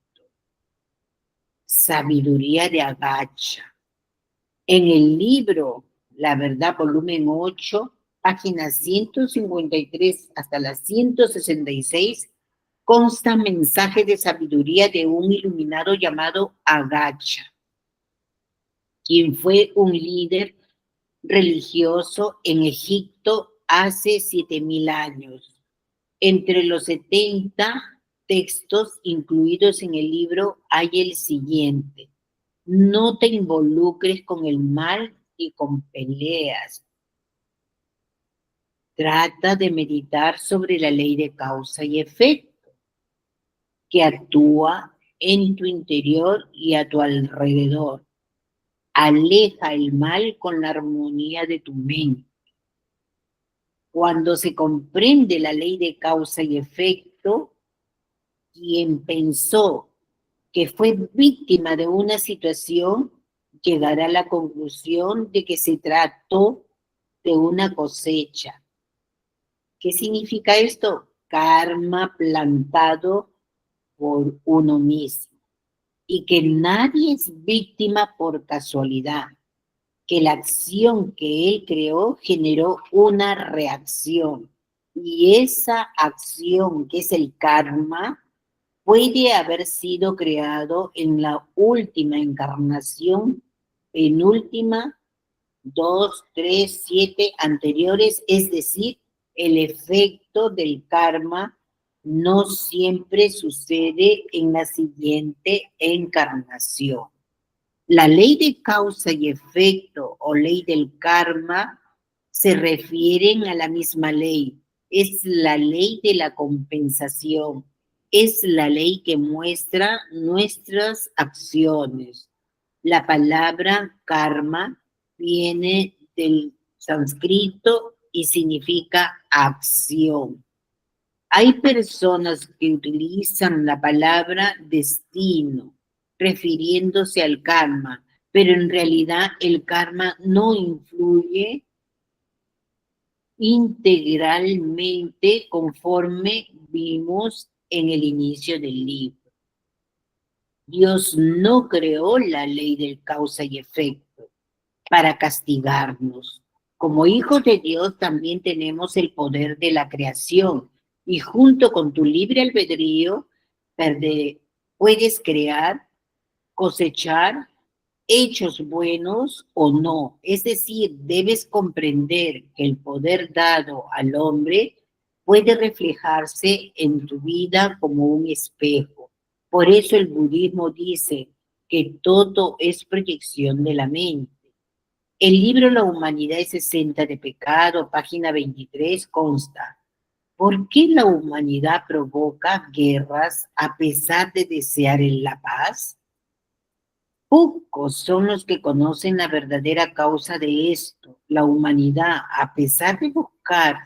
Sabiduría de Agacha. En el libro La Verdad, volumen 8, páginas 153 hasta las 166, constan mensajes de sabiduría de un iluminado llamado Agacha, quien fue un líder religioso en Egipto hace 7,000 años. Entre los 70 textos incluidos en el libro hay el siguiente: no te involucres con el mal y con peleas. Trata de meditar sobre la ley de causa y efecto que actúa en tu interior y a tu alrededor. Aleja el mal con la armonía de tu mente. Cuando se comprende la ley de causa y efecto, quien pensó que fue víctima de una situación llegará a la conclusión de que se trató de una cosecha. ¿Qué significa esto? Karma plantado por uno mismo. Y que nadie es víctima por casualidad. Que la acción que él creó generó una reacción. Y esa acción, que es el karma, puede haber sido creado en la última encarnación, penúltima, 2, 3, 7 anteriores, es decir, el efecto del karma no siempre sucede en la siguiente encarnación. La ley de causa y efecto o ley del karma se refieren a la misma ley. Es la ley de la compensación. Es la ley que muestra nuestras acciones. La palabra karma viene del sánscrito y significa acción. Hay personas que utilizan la palabra destino, refiriéndose al karma, pero en realidad el karma no influye integralmente conforme vimos en el inicio del libro. Dios no creó la ley del causa y efecto para castigarnos. Como hijos de Dios también tenemos el poder de la creación y junto con tu libre albedrío puedes crear, cosechar hechos buenos o no. Es decir, debes comprender que el poder dado al hombre puede reflejarse en tu vida como un espejo. Por eso el budismo dice que todo es proyección de la mente. El libro La humanidad es exenta de pecado, página 23, consta: ¿por qué la humanidad provoca guerras a pesar de desear la paz? Pocos son los que conocen la verdadera causa de esto. La humanidad, a pesar de buscar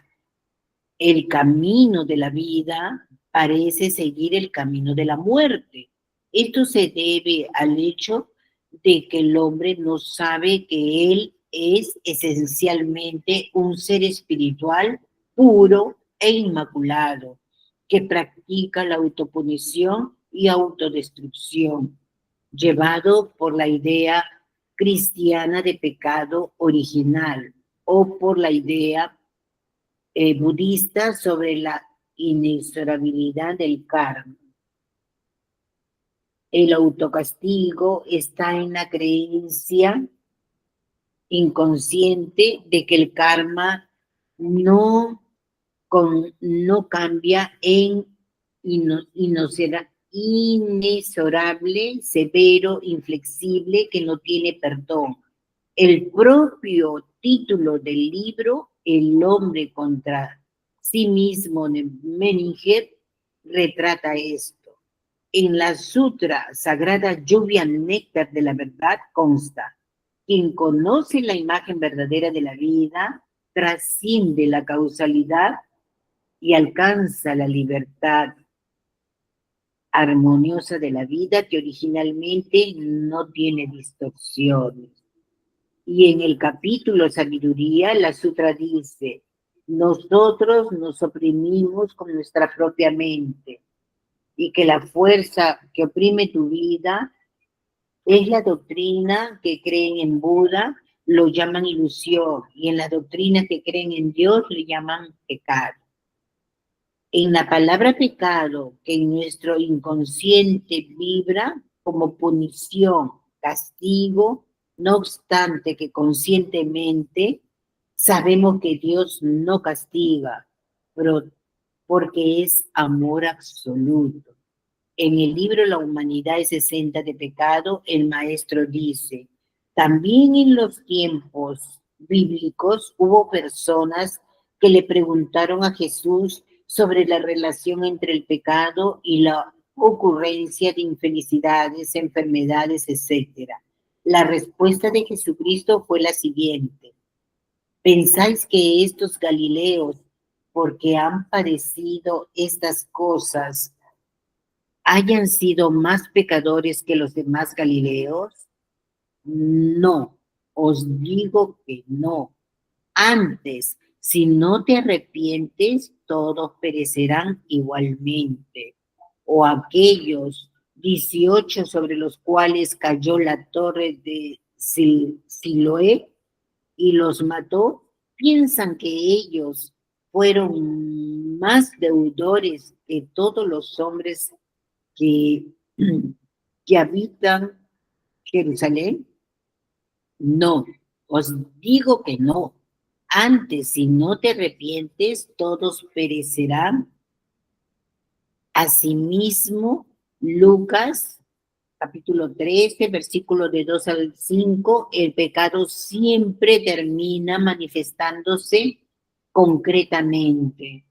el camino de la vida, parece seguir el camino de la muerte. Esto se debe al hecho de que el hombre no sabe que él es esencialmente un ser espiritual puro e inmaculado, que practica la autopunición y autodestrucción. llevado por la idea cristiana de pecado original o por la idea budista sobre la inexorabilidad del karma. El autocastigo está en la creencia inconsciente de que el karma no cambia en inexorable, severo, inflexible, que no tiene perdón. El propio título del libro, El hombre contra sí mismo, de Menninger, retrata esto. En la sutra sagrada Lluvia Néctar de la Verdad consta: quien conoce la imagen verdadera de la vida trasciende la causalidad y alcanza la libertad armoniosa de la vida que originalmente no tiene distorsiones. Y en el capítulo Sabiduría, la sutra dice: nosotros nos oprimimos con nuestra propia mente, y que la fuerza que oprime tu vida es la doctrina que creen en Buda, lo llaman ilusión, y en la doctrina que creen en Dios le llaman pecado. En la palabra pecado, que en nuestro inconsciente vibra como punición, castigo, no obstante que conscientemente sabemos que Dios no castiga, pero porque es amor absoluto. En el libro La humanidad es exenta de pecado, el maestro dice: también en los tiempos bíblicos hubo personas que le preguntaron a Jesús sobre la relación entre el pecado y la ocurrencia de infelicidades, enfermedades, etc. La respuesta de Jesucristo fue la siguiente: ¿pensáis que estos Galileos, porque han padecido estas cosas, hayan sido más pecadores que los demás Galileos? No, os digo que no. Antes, si no te arrepientes, todos perecerán igualmente. O aquellos 18 sobre los cuales cayó la torre de Siloé y los mató, piensan que ellos fueron más deudores que todos los hombres que, que habitan Jerusalén. No, os digo que no. Antes, si no te arrepientes, todos perecerán. Asimismo, Lucas, capítulo 13, versículo de 2 al 5, el pecado siempre termina manifestándose concretamente.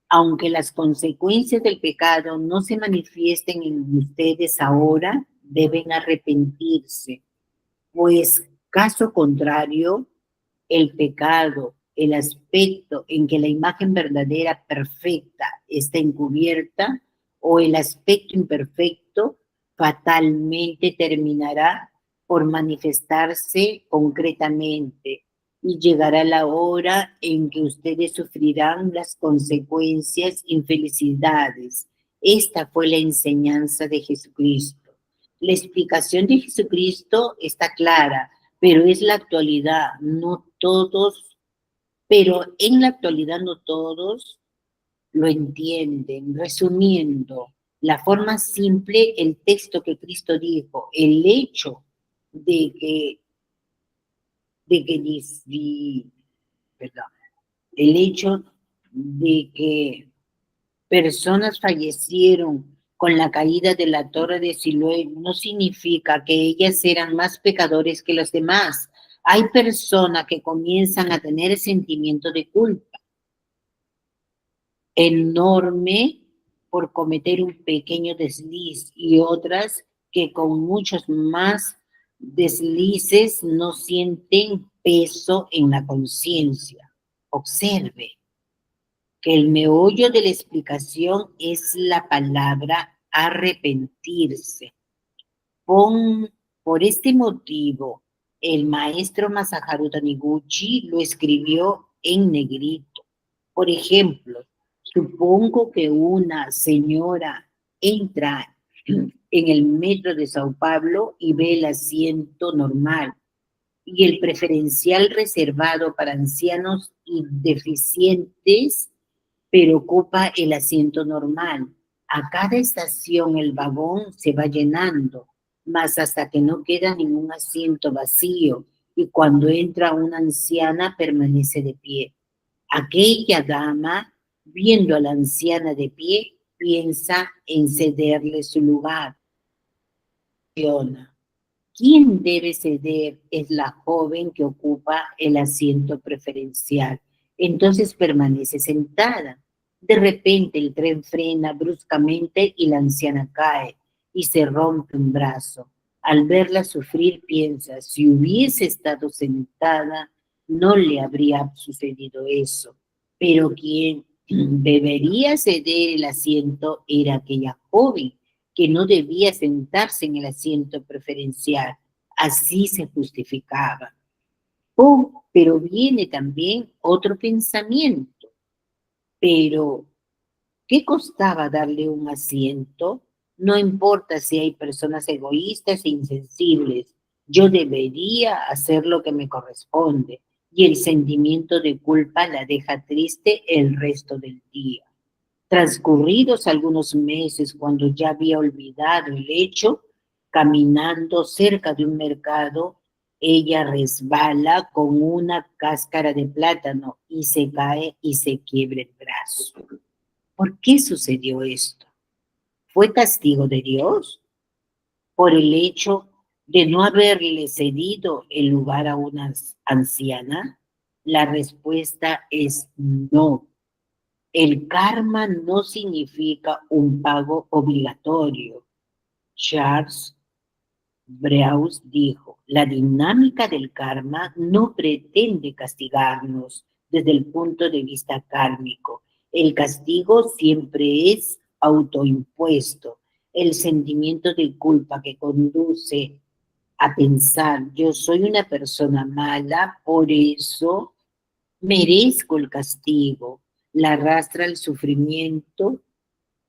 Aunque las consecuencias del pecado no se manifiesten en ustedes ahora, deben arrepentirse, pues caso contrario, el pecado, el aspecto en que la imagen verdadera perfecta está encubierta, o el aspecto imperfecto, fatalmente terminará por manifestarse concretamente, y llegará la hora en que ustedes sufrirán las consecuencias, infelicidades. Esta fue la enseñanza de Jesucristo. La explicación de Jesucristo está clara, pero es la actualidad, no todos, pero en la actualidad no todos lo entienden. Resumiendo, la forma simple, el texto que Cristo dijo, el hecho de que perdón, el hecho de que personas fallecieron con la caída de la torre de Siloé no significa que ellas eran más pecadores que los demás. Hay personas que comienzan a tener sentimiento de culpa enorme por cometer un pequeño desliz, y otras que con muchos más deslices no sienten peso en la conciencia. Observe que el meollo de la explicación es la palabra arrepentirse. Por este motivo, el maestro Masaharu Taniguchi lo escribió en negrito. Por ejemplo, supongo que una señora entra en el metro de Sao Paulo y ve el asiento normal y el preferencial reservado para ancianos y deficientes, pero ocupa el asiento normal. A cada estación el vagón se va llenando, más hasta que no queda ningún asiento vacío, y cuando entra una anciana permanece de pie. Aquella dama, viendo a la anciana de pie, piensa en cederle su lugar. Quien debe ceder es la joven que ocupa el asiento preferencial. Entonces permanece sentada. De repente el tren frena bruscamente y la anciana cae y se rompe un brazo. Al verla sufrir piensa, si hubiese estado sentada, no le habría sucedido eso. Pero quien debería ceder el asiento era aquella joven que no debía sentarse en el asiento preferencial. Así se justificaba. Oh, pero viene también otro pensamiento. Pero, ¿qué costaba darle un asiento? No importa si hay personas egoístas e insensibles. Yo debería hacer lo que me corresponde. Y el sentimiento de culpa la deja triste el resto del día. Transcurridos algunos meses, cuando ya había olvidado el hecho, caminando cerca de un mercado, ella resbala con una cáscara de plátano y se cae y se quiebra el brazo. ¿Por qué sucedió esto? ¿Fue castigo de Dios por el hecho de no haberle cedido el lugar a una anciana? La respuesta es no. El karma no significa un pago obligatorio. Charles Breus dijo, la dinámica del karma no pretende castigarnos desde el punto de vista kármico. El castigo siempre es autoimpuesto. El sentimiento de culpa que conduce a pensar, yo soy una persona mala, por eso merezco el castigo, la arrastra el sufrimiento,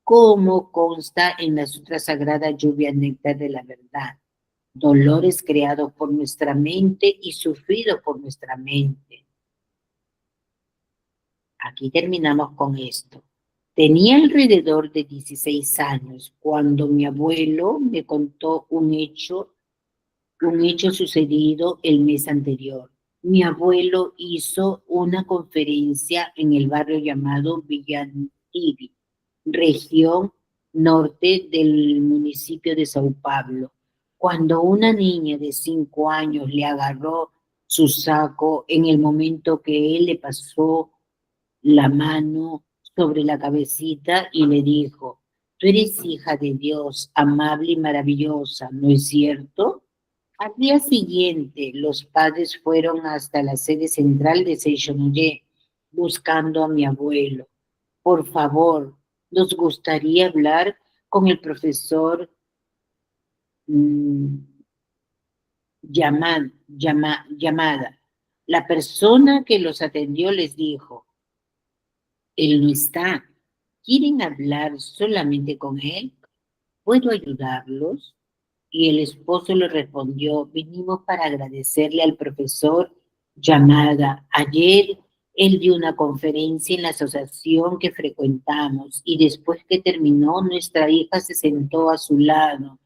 como consta en la Sutra Sagrada Lluvia Néctar de la Verdad. Dolores creados por nuestra mente y sufridos por nuestra mente. Aquí terminamos con esto. Tenía alrededor de 16 años cuando mi abuelo me contó un hecho sucedido el mes anterior. Mi abuelo hizo una conferencia en el barrio llamado Villantivi, región norte del municipio de Sao Paulo, cuando una niña de 5 años le agarró su saco en el momento que él le pasó la mano sobre la cabecita y le dijo, tú eres hija de Dios, amable y maravillosa, ¿no es cierto? Al día siguiente, los padres fueron hasta la sede central de Seixonoye buscando a mi abuelo. Por favor, nos gustaría hablar con el profesor Llamada. La persona que los atendió les dijo, él no está. ¿Quieren hablar solamente con él? ¿Puedo ayudarlos? Y el esposo le respondió, vinimos para agradecerle al profesor Llamada. Ayer él dio una conferencia en la asociación que frecuentamos y después que terminó, nuestra hija se sentó a su lado.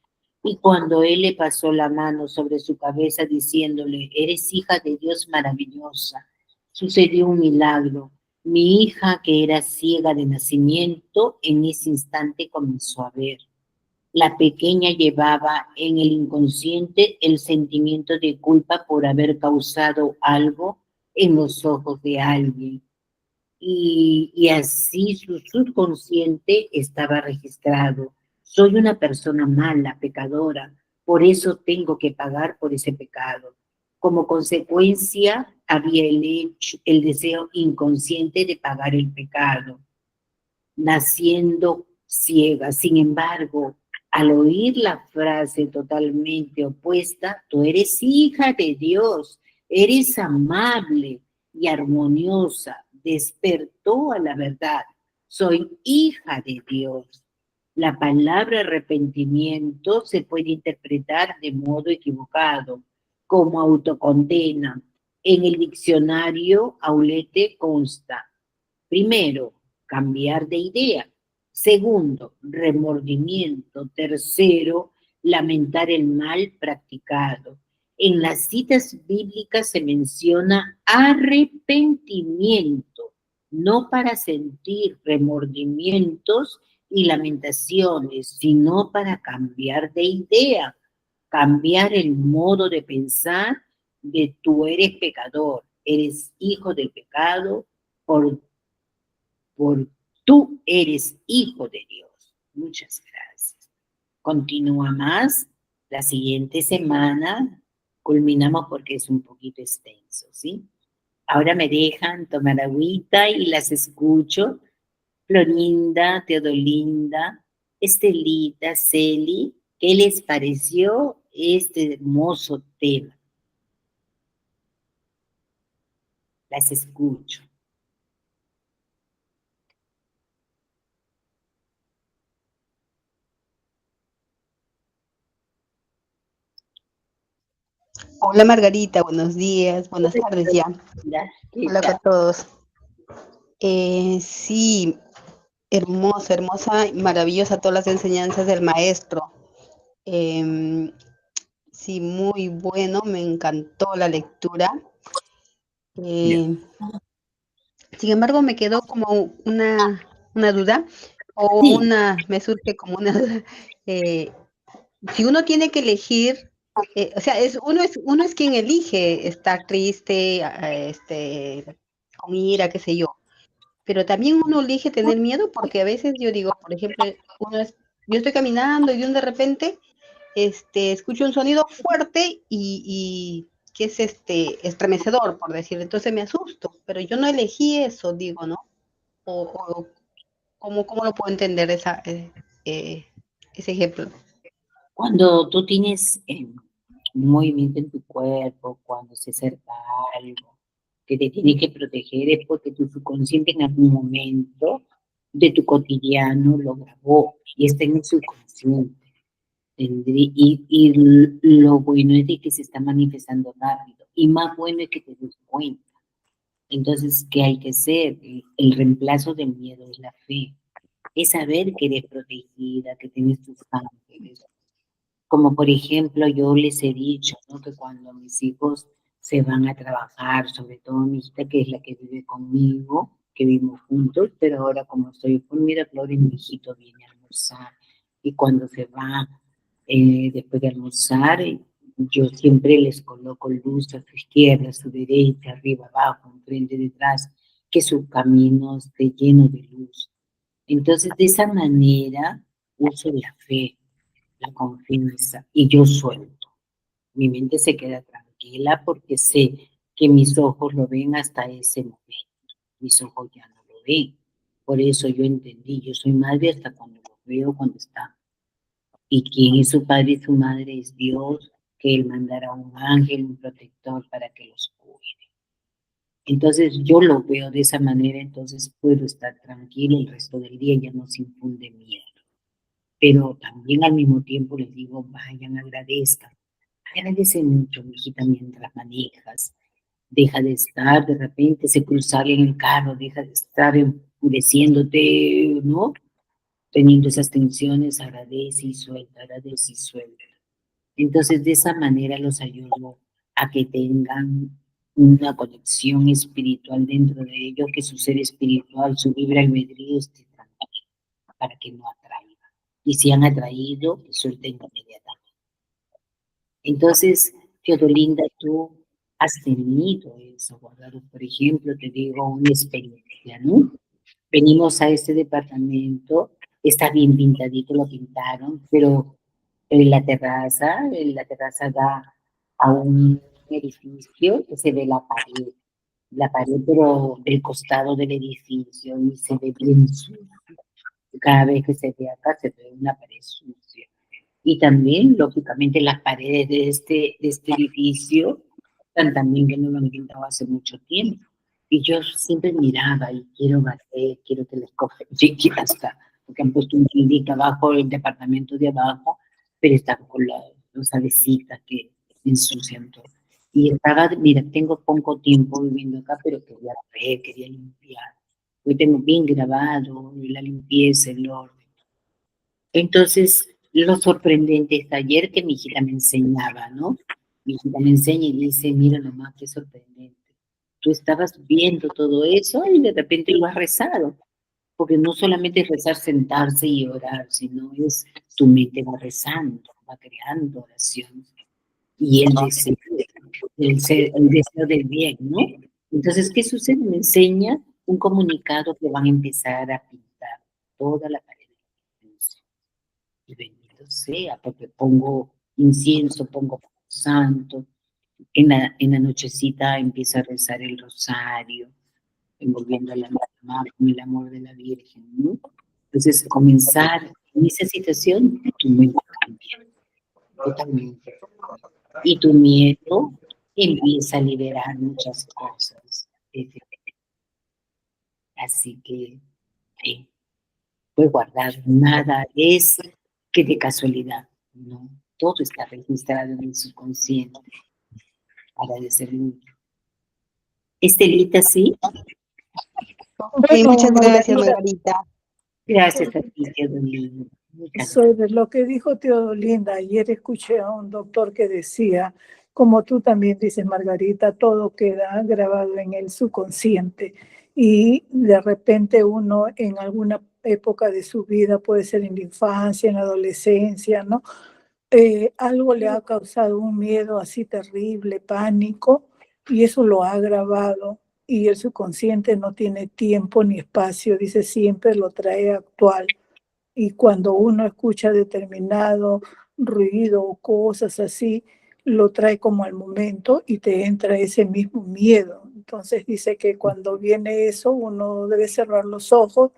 Y cuando él le pasó la mano sobre su cabeza diciéndole, eres hija de Dios maravillosa, sucedió un milagro. Mi hija, que era ciega de nacimiento, en ese instante comenzó a ver. La pequeña llevaba en el inconsciente el sentimiento de culpa por haber causado algo en los ojos de alguien. Y así su subconsciente estaba registrado. Soy una persona mala, pecadora, por eso tengo que pagar por ese pecado. Como consecuencia, había el deseo inconsciente de pagar el pecado, naciendo ciega. Sin embargo, al oír la frase totalmente opuesta, tú eres hija de Dios, eres amable y armoniosa, despertó a la verdad. Soy hija de Dios. La palabra arrepentimiento se puede interpretar de modo equivocado, como autocondena. En el diccionario Aulete consta, primero, cambiar de idea. Segundo, remordimiento. Tercero, lamentar el mal practicado. En las citas bíblicas se menciona arrepentimiento, no para sentir remordimientos y lamentaciones, sino para cambiar de idea, cambiar el modo de pensar de tú eres pecador, eres hijo del pecado, por por tú eres hijo de Dios. Muchas gracias. Continúa más. La siguiente semana culminamos porque es un poquito extenso, ¿sí? Ahora me dejan tomar agüita y las escucho. Florinda, Teodolinda, Estelita, Celi, ¿qué les pareció este hermoso tema? Las escucho. Hola Margarita, buenos días, buenas tardes ya. ¿Qué Hola tal? a todos. Sí, hermosa, hermosa, maravillosa todas las enseñanzas del maestro. Sí, muy bueno, me encantó la lectura. Sin embargo, me quedó como una duda, o Sí, me surge como una duda. Eh, si uno tiene que elegir, o sea, uno es quien elige estar triste, con ira, qué sé yo, pero también uno elige tener miedo porque a veces yo digo, por ejemplo, yo estoy caminando y de repente escucho un sonido fuerte y que es estremecedor, por decir, entonces me asusto, pero yo no elegí eso, digo, ¿no? O ¿cómo lo puedo entender eh, ese ejemplo? cuando tú tienes un movimiento en tu cuerpo, cuando se acerca algo que te tiene que proteger, es porque tu subconsciente en algún momento de tu cotidiano lo grabó y está en el subconsciente. Y lo bueno es de que se está manifestando rápido y más bueno es que te des cuenta. Entonces, ¿qué hay que hacer? El reemplazo del miedo es la fe. Es saber que eres protegida, que tienes tus ángeles, como por ejemplo, yo les he dicho, ¿no? Que cuando mis hijos se van a trabajar, sobre todo mi hijita, que es la que vive conmigo, que vivimos juntos, pero ahora como estoy con Miraflores, mi hijito viene a almorzar. Y cuando se va, después de almorzar, yo siempre les coloco luz a su izquierda, a su derecha, arriba, abajo, enfrente, detrás, que su camino esté lleno de luz. Entonces, de esa manera, uso la fe, la confianza y yo suelto. Mi mente se queda tranquila porque sé que mis ojos lo ven hasta ese momento. Mis ojos ya no lo ven. Por eso yo entendí, yo soy madre hasta cuando lo veo, cuando está. Y quien es su padre y su madre es Dios, que Él mandará un ángel, un protector para que los cuide. Entonces yo lo veo de esa manera, entonces puedo estar tranquila el resto del día, ya no se infunde miedo. Pero también al mismo tiempo les digo, vayan, agradezcan. Agradece mucho, mijita, mientras manejas. Deja de estar, de repente se cruza alguien en el carro, deja de estar enfureciéndote, ¿no? Teniendo esas tensiones, agradece y suelta, agradece y suelta. Entonces, de esa manera los ayudo a que tengan una conexión espiritual dentro de ellos, que su ser espiritual, su libre albedrío esté tranquilo, para que no atraiga. Y si han atraído, que suelten inmediatamente. Entonces, Teodolinda, tú has tenido eso, Guadalupe, por ejemplo, te digo una experiencia, ¿no? Venimos a este departamento, está bien pintadito, lo pintaron, pero la terraza da a un edificio que se ve la pared, pero del costado del edificio y se ve bien sucio. Cada vez que se ve acá se ve una pared sucia. Y también, lógicamente, las paredes de este edificio están también que no lo han pintado hace mucho tiempo. Y yo siempre miraba y quiero barrer, quiero que les coge, sí, hasta porque han puesto un clic abajo, el departamento de abajo, pero está con los avecitas que ensucian todo. Y estaba, mira, tengo poco tiempo viviendo acá, pero quería limpiar. Hoy tengo bien grabado la limpieza, el orden. Entonces, lo sorprendente es ayer que mi hijita me enseñaba, ¿no? Mi hijita me enseña y dice, mira nomás, qué sorprendente. Tú estabas viendo todo eso y de repente lo has rezado. Porque no solamente es rezar, sentarse y orar, sino es tu mente va rezando, va creando oración. Y el deseo del bien, ¿no? Entonces, ¿qué sucede? Me enseña un comunicado que van a empezar a pintar toda la pared de incienso. Y bendito sea, porque pongo incienso, pongo santo. En la nochecita empiezo a rezar el rosario, envolviendo a la mamá con el amor de la Virgen, ¿no? Entonces, comenzar en esa situación, tu mente cambia totalmente. Y tu miedo empieza a liberar muchas cosas. Así que, pues guardar, nada es que de casualidad, ¿no? Todo está registrado en el subconsciente. Agradecer mucho. Estelita, sí. Ok, Bueno, muchas gracias, Margarita, Margarita. Gracias a ti, Teodolina. Muchas sobre lo que dijo Teodolinda, ayer escuché a un doctor que decía, como tú también dices, Margarita, todo queda grabado en el subconsciente y de repente uno en alguna época de su vida, puede ser en la infancia, en la adolescencia, ¿no? Algo le ha causado un miedo así terrible, pánico, y eso lo ha grabado y el subconsciente no tiene tiempo ni espacio, dice siempre lo trae actual. Y cuando uno escucha determinado ruido o cosas así, lo trae como al momento y te entra ese mismo miedo. Entonces dice que cuando viene eso, uno debe cerrar los ojos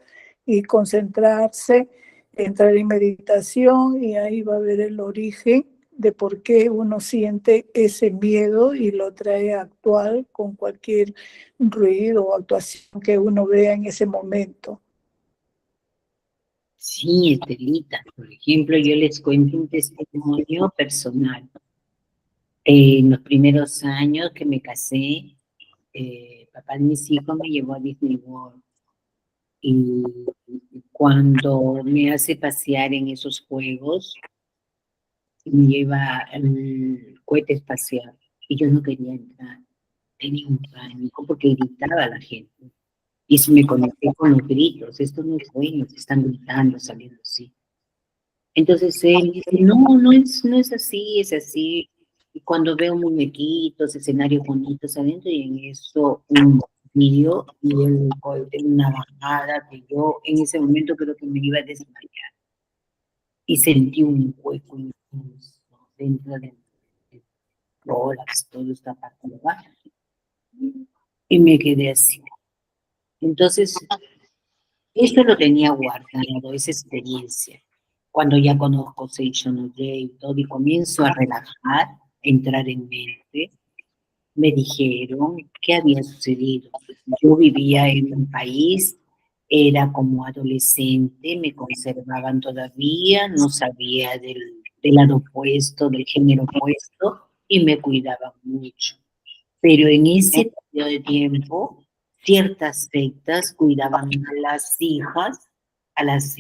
y concentrarse, entrar en meditación y ahí va a ver el origen de por qué uno siente ese miedo y lo trae actual con cualquier ruido o actuación que uno vea en ese momento. Sí, Estelita. Por ejemplo, yo les cuento un testimonio personal. En los primeros años que me casé, papá de mis hijos me llevó a Disney World. Y cuando me hace pasear en esos juegos, me lleva al cohete espacial. Y yo no quería entrar. Tenía un pánico porque gritaba a la gente. Y si me conecté con los gritos, esto no es bueno, se están gritando, saliendo así. Entonces él dice, no es así, es así. Y cuando veo muñequitos, escenarios bonitos adentro, y en eso un vídeo y el golpe, una bajada que yo en ese momento creo que me iba a desmayar. Y sentí un hueco inmenso dentro de toda esta parte de abajo. Y me quedé así. Entonces, esto lo tenía guardado, esa experiencia. Cuando ya conozco Seishon y todo, y comienzo a relajar, a entrar en mente, me dijeron qué había sucedido. Yo vivía en un país, era como adolescente, me conservaban todavía, no sabía del lado opuesto, del género opuesto, y me cuidaban mucho. Pero en ese periodo de tiempo, ciertas sectas cuidaban a las hijas las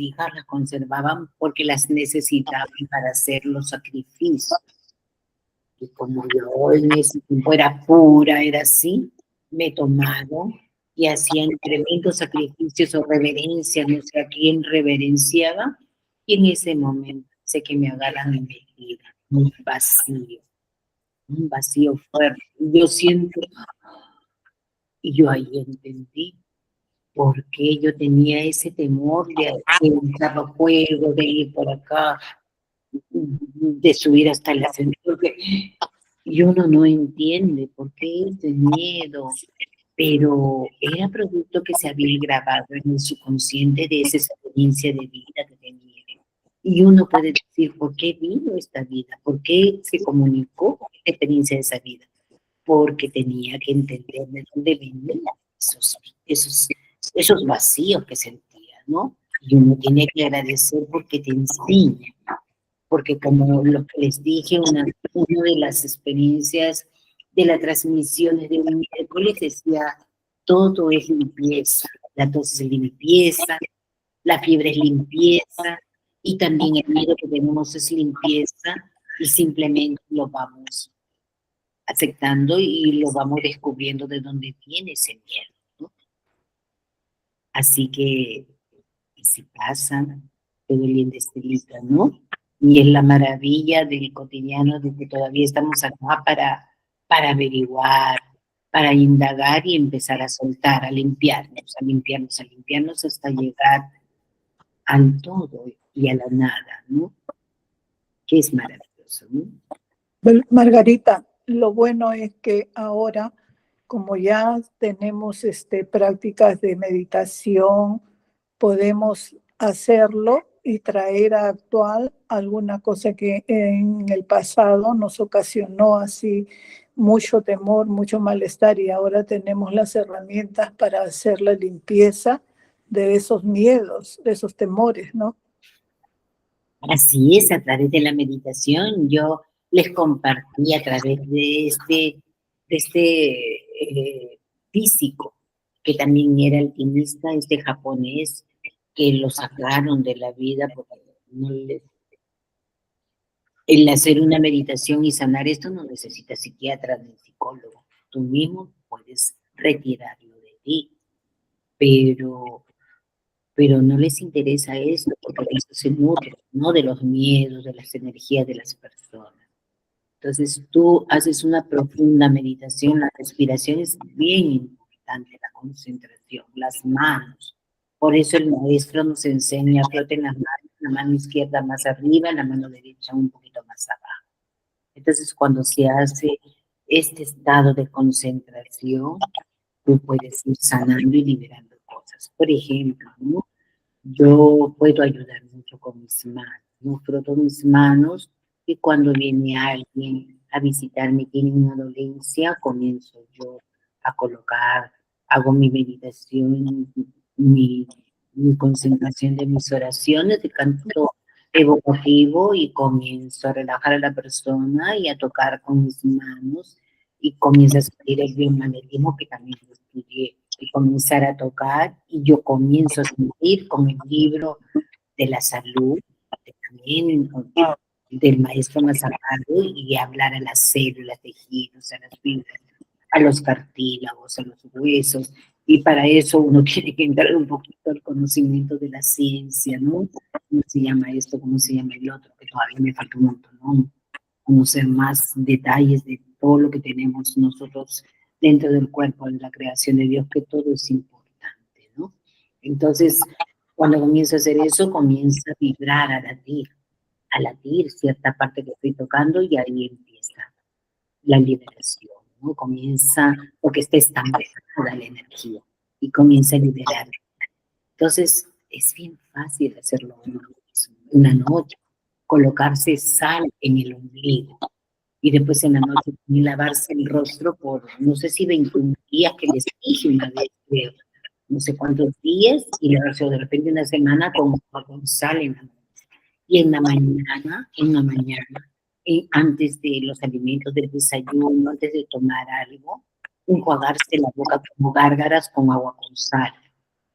conservaban porque las necesitaban para hacer los sacrificios. Y como yo en ese tiempo era pura, era así, me tomaron y hacían tremendos sacrificios o reverencias, no sé a quién reverenciaba, y en ese momento sé que me agarran en mi vida, un vacío fuerte. Yo siento, y yo ahí entendí por qué yo tenía ese temor de usar los juegos, de ir por acá, de subir hasta el ascensor, y uno no entiende por qué ese miedo, pero era producto que se había grabado en el subconsciente de esa experiencia de vida que tenía. Y uno puede decir, ¿por qué vino esta vida? ¿Por qué se comunicó la experiencia de esa vida? Porque tenía que entender de dónde venían esos vacíos que sentía, ¿no? Y uno tiene que agradecer porque te enseña. Porque como lo que les dije, una de las experiencias de las transmisiones de un miércoles decía, todo es limpieza, la tos es limpieza, la fiebre es limpieza, y también el miedo que tenemos es limpieza, y simplemente lo vamos aceptando y lo vamos descubriendo de dónde viene ese miedo, ¿no? Así que, y si pasan, todo el bien de Estelita, ¿no? Y es la maravilla del cotidiano de que todavía estamos acá para averiguar, para indagar y empezar a soltar, a limpiarnos, a limpiarnos, a limpiarnos hasta llegar al todo y a la nada, ¿no? Que es maravilloso, ¿no? Margarita, lo bueno es que ahora, como ya tenemos prácticas de meditación, podemos hacerlo y traer a actual alguna cosa que en el pasado nos ocasionó así mucho temor, mucho malestar, y ahora tenemos las herramientas para hacer la limpieza de esos miedos, de esos temores, ¿no? Así es, a través de la meditación yo les compartí a través de este físico, que también era alquimista, este japonés, que lo sacaron de la vida porque no les... El hacer una meditación y sanar esto no necesita psiquiatra ni psicólogo. Tú mismo puedes retirarlo de ti, pero no les interesa eso, porque eso se nutre, ¿no? De los miedos, de las energías de las personas. Entonces tú haces una profunda meditación, la respiración es bien importante, la concentración, las manos. Por eso el maestro nos enseña, floten las manos, la mano izquierda más arriba, la mano derecha un poquito más abajo. Entonces cuando se hace este estado de concentración, tú puedes ir sanando y liberando cosas. Por ejemplo, ¿no? Yo puedo ayudar mucho con mis manos, ¿no? Froto mis manos y cuando viene alguien a visitarme, tiene una dolencia, comienzo yo a colocar, hago mi meditación, mi concentración de mis oraciones, de canto evocativo y comienzo a relajar a la persona y a tocar con mis manos y comienza a salir el biomagnetismo que también lo estudié y comenzar a tocar y yo comienzo a sentir con el libro de la salud, también del maestro Mazapado y hablar a las células, tejidos, a las fibras, a los cartílagos, a los huesos, y para eso uno tiene que entrar un poquito al conocimiento de la ciencia, ¿no? ¿Cómo se llama esto? ¿Cómo se llama el otro? Que todavía me falta un montón, ¿no? Conocer más detalles de todo lo que tenemos nosotros dentro del cuerpo, de la creación de Dios, que todo es importante, ¿no? Entonces, cuando comienza a hacer eso, comienza a vibrar, a latir cierta parte que estoy tocando y ahí empieza la liberación, ¿no? Comienza, porque está estancada la energía y comienza a liberar. Entonces, es bien fácil hacerlo una noche, colocarse sal en el ombligo y después en la noche lavarse el rostro por, no sé si 21 días que les dije una vez, creo, no sé cuántos días, y lavarse de repente una semana con sal en la noche. Y en la mañana, antes de los alimentos del desayuno, antes de tomar algo, enjuagarse la boca como gárgaras con agua con sal.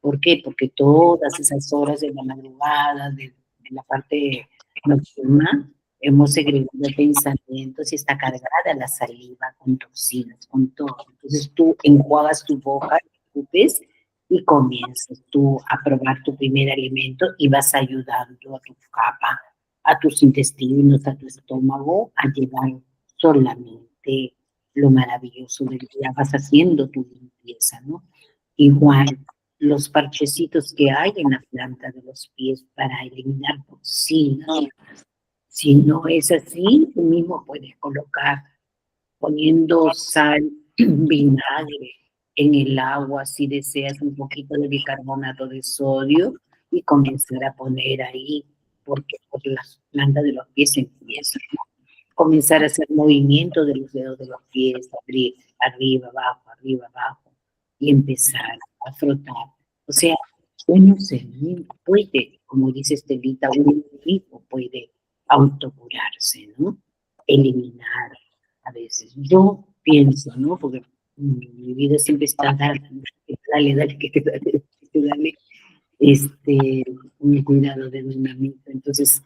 ¿Por qué? Porque todas esas horas de la madrugada, de la parte nocturna, hemos segregado pensamientos y está cargada la saliva con toxinas, con todo. Entonces tú enjuagas tu boca, escupes y comienzas tú a probar tu primer alimento y vas ayudando a tu capa, a tus intestinos, a tu estómago, a llevar solamente lo maravilloso del día. Vas haciendo tu limpieza, ¿no? Igual, los parchecitos que hay en la planta de los pies para eliminar toxinas. Si no es así, tú mismo puedes colocar poniendo sal, vinagre en el agua, si deseas un poquito de bicarbonato de sodio y comenzar a poner ahí, porque por las plantas de los pies se empieza, ¿no? Comenzar a hacer movimiento de los dedos de los pies, arriba, abajo, y empezar a frotar. O sea, uno se puede, como dice Estelita, uno mismo puede autocurarse, ¿no? Eliminar a veces. Yo pienso, ¿no? Porque mi vida siempre está dale, dale, dale, un cuidado de una misma. Entonces,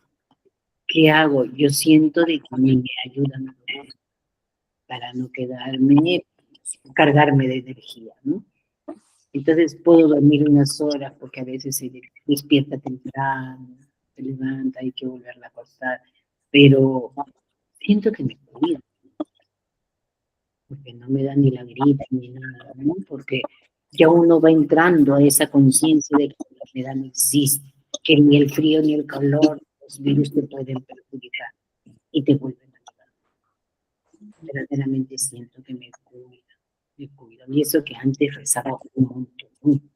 ¿qué hago? Yo siento de que me ayudan a dormir para no quedarme, cargarme de energía, ¿no? Entonces puedo dormir unas horas porque a veces se despierta temprano, se levanta, hay que volverla a acostar, pero siento que me cuido, porque no me da ni la gripe ni nada, ¿no? Porque ya uno va entrando a esa conciencia de que la enfermedad no existe, que ni el frío ni el calor, los virus te pueden perjudicar y te vuelven a llevar. Verdaderamente siento que me cuido, me cuido. Y eso que antes rezaba un montón.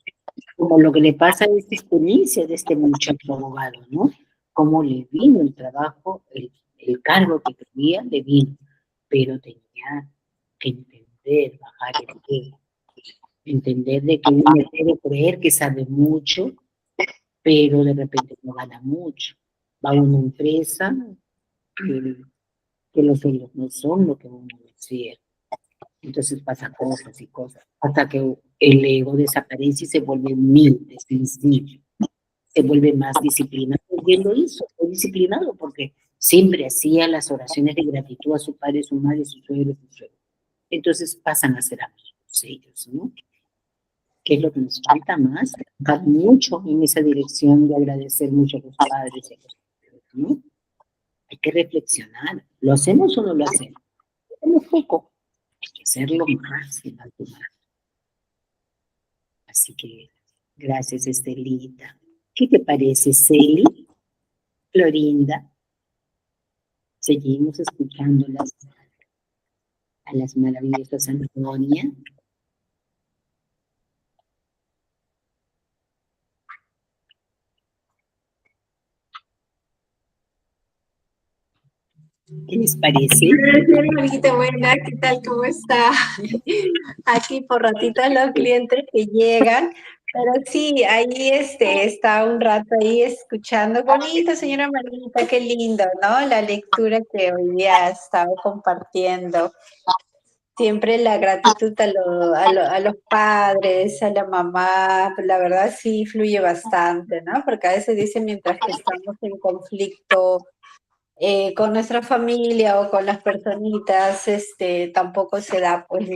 Como lo que le pasa a esta experiencia de este muchacho abogado, ¿no? Cómo le vino el trabajo, el cargo que tenía, le vino, pero tenía que entender, bajar el ego, entender de que uno puede creer que sabe mucho, pero de repente no gana mucho. Va a una empresa que los sueldos no son lo que uno decía. Entonces pasan cosas y cosas, hasta que el ego desaparece y se vuelve humilde, sencillo, se vuelve más disciplinado. Y él lo hizo, fue disciplinado porque siempre hacía las oraciones de gratitud a su padre, su madre, su suegro, su suegro. Entonces pasan a ser amigos ellos, ¿no? ¿Qué es lo que nos falta más? Trabajar mucho en esa dirección de agradecer mucho a los padres y a los suegros, ¿no? Hay que reflexionar. ¿Lo hacemos o no lo hacemos? Hacemos poco. Hay que hacerlo más y más y más. Así que gracias, Estelita. ¿Qué te parece, Celi? Florinda. Seguimos escuchándolas a las maravillosas Antonia. ¿Qué les parece? Hola, buena, ¿qué tal? ¿Cómo está? Aquí por ratitos los clientes que llegan, pero sí, ahí está un rato ahí escuchando. Bonito, señora Marita, qué lindo, ¿no? La lectura que hoy día ha estado compartiendo. Siempre la gratitud a los padres, a la mamá, la verdad sí fluye bastante, ¿no? Porque a veces dicen mientras que estamos en conflicto con nuestra familia o con las personitas, tampoco se da pues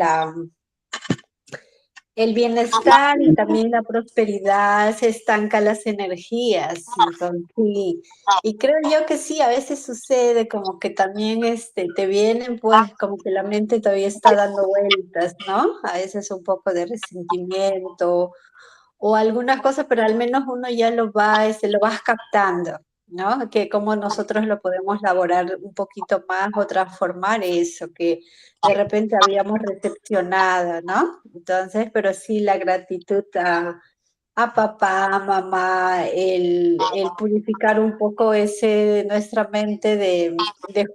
el bienestar y también la prosperidad, se estancan las energías. Entonces, y creo yo que sí, a veces sucede como que también te vienen pues como que la mente todavía está dando vueltas, ¿no? A veces un poco de resentimiento o algunas cosas, pero al menos uno ya lo vas captando, ¿no? Que cómo nosotros lo podemos elaborar un poquito más o transformar eso que de repente habíamos recepcionado, ¿no? Entonces, pero sí la gratitud a papá, a mamá, el purificar un poco nuestra mente de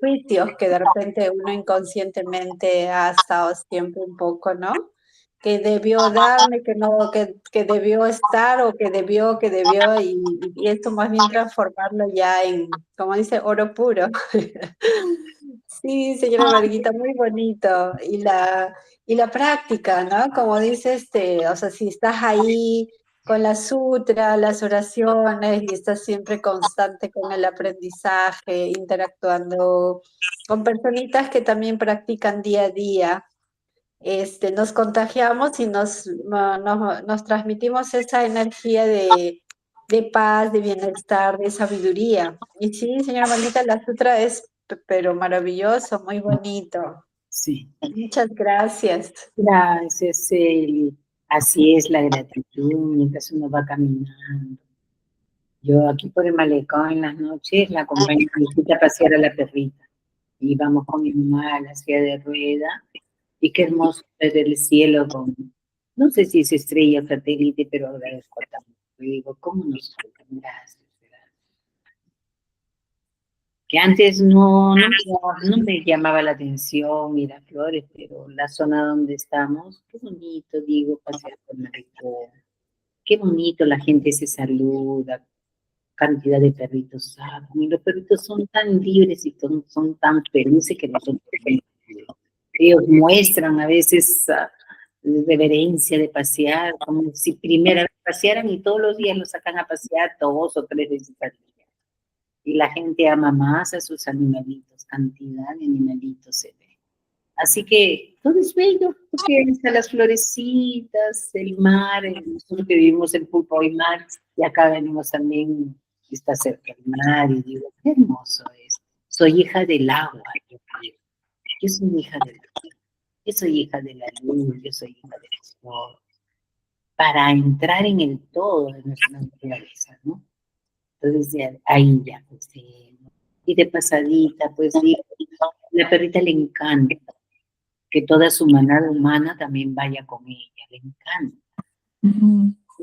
juicios que de repente uno inconscientemente ha estado siempre un poco, ¿no? Que debió darme, que no, que debió estar o que debió, y esto más bien transformarlo ya en, como dice, oro puro. Sí, señora Marguita, muy bonito. Y la práctica, ¿no? Como dice, o sea, si estás ahí con la sutra, las oraciones, y estás siempre constante con el aprendizaje, interactuando con personitas que también practican día a día, nos contagiamos y nos transmitimos esa energía de paz, de bienestar, de sabiduría. Y sí, señora Maldita, la sutra es pero maravilloso, muy bonito. Sí. Muchas gracias. Gracias, Celi. Así es la gratitud mientras uno va caminando. Yo aquí por el malecón en las noches la acompaño a pasear a la perrita. Y vamos con mi mamá a la silla de rueda. Y qué hermoso ver el cielo con, no sé si es estrella o satélite, pero agradezco tanto. Y digo, ¿cómo nos faltan? Gracias, gracias. Que antes no me llamaba la atención Miraflores, pero la zona donde estamos, qué bonito, digo, pasear por Maricón. qué bonito, la gente se saluda, cantidad de perritos saben, y los perritos son tan libres y son tan felices que nosotros, ellos muestran a veces reverencia de pasear, como si primera vez pasearan y todos los días los sacan a pasear 2 o 3 veces al día. Y la gente ama más a sus animalitos, cantidad de animalitos se ve. Así que todo es bello, porque están las florecitas, el mar, nosotros que vivimos en Pulpo y mar, y acá venimos también, está cerca del mar, y digo, qué hermoso es. Soy hija del agua, yo soy hija del agua, yo soy hija de la luz, yo soy hija del sol, para entrar en el todo de nuestra naturaleza, ¿no? Entonces ahí ya, pues, y de pasadita, pues digo, la perrita le encanta que toda su manada humana también vaya con ella, le encanta.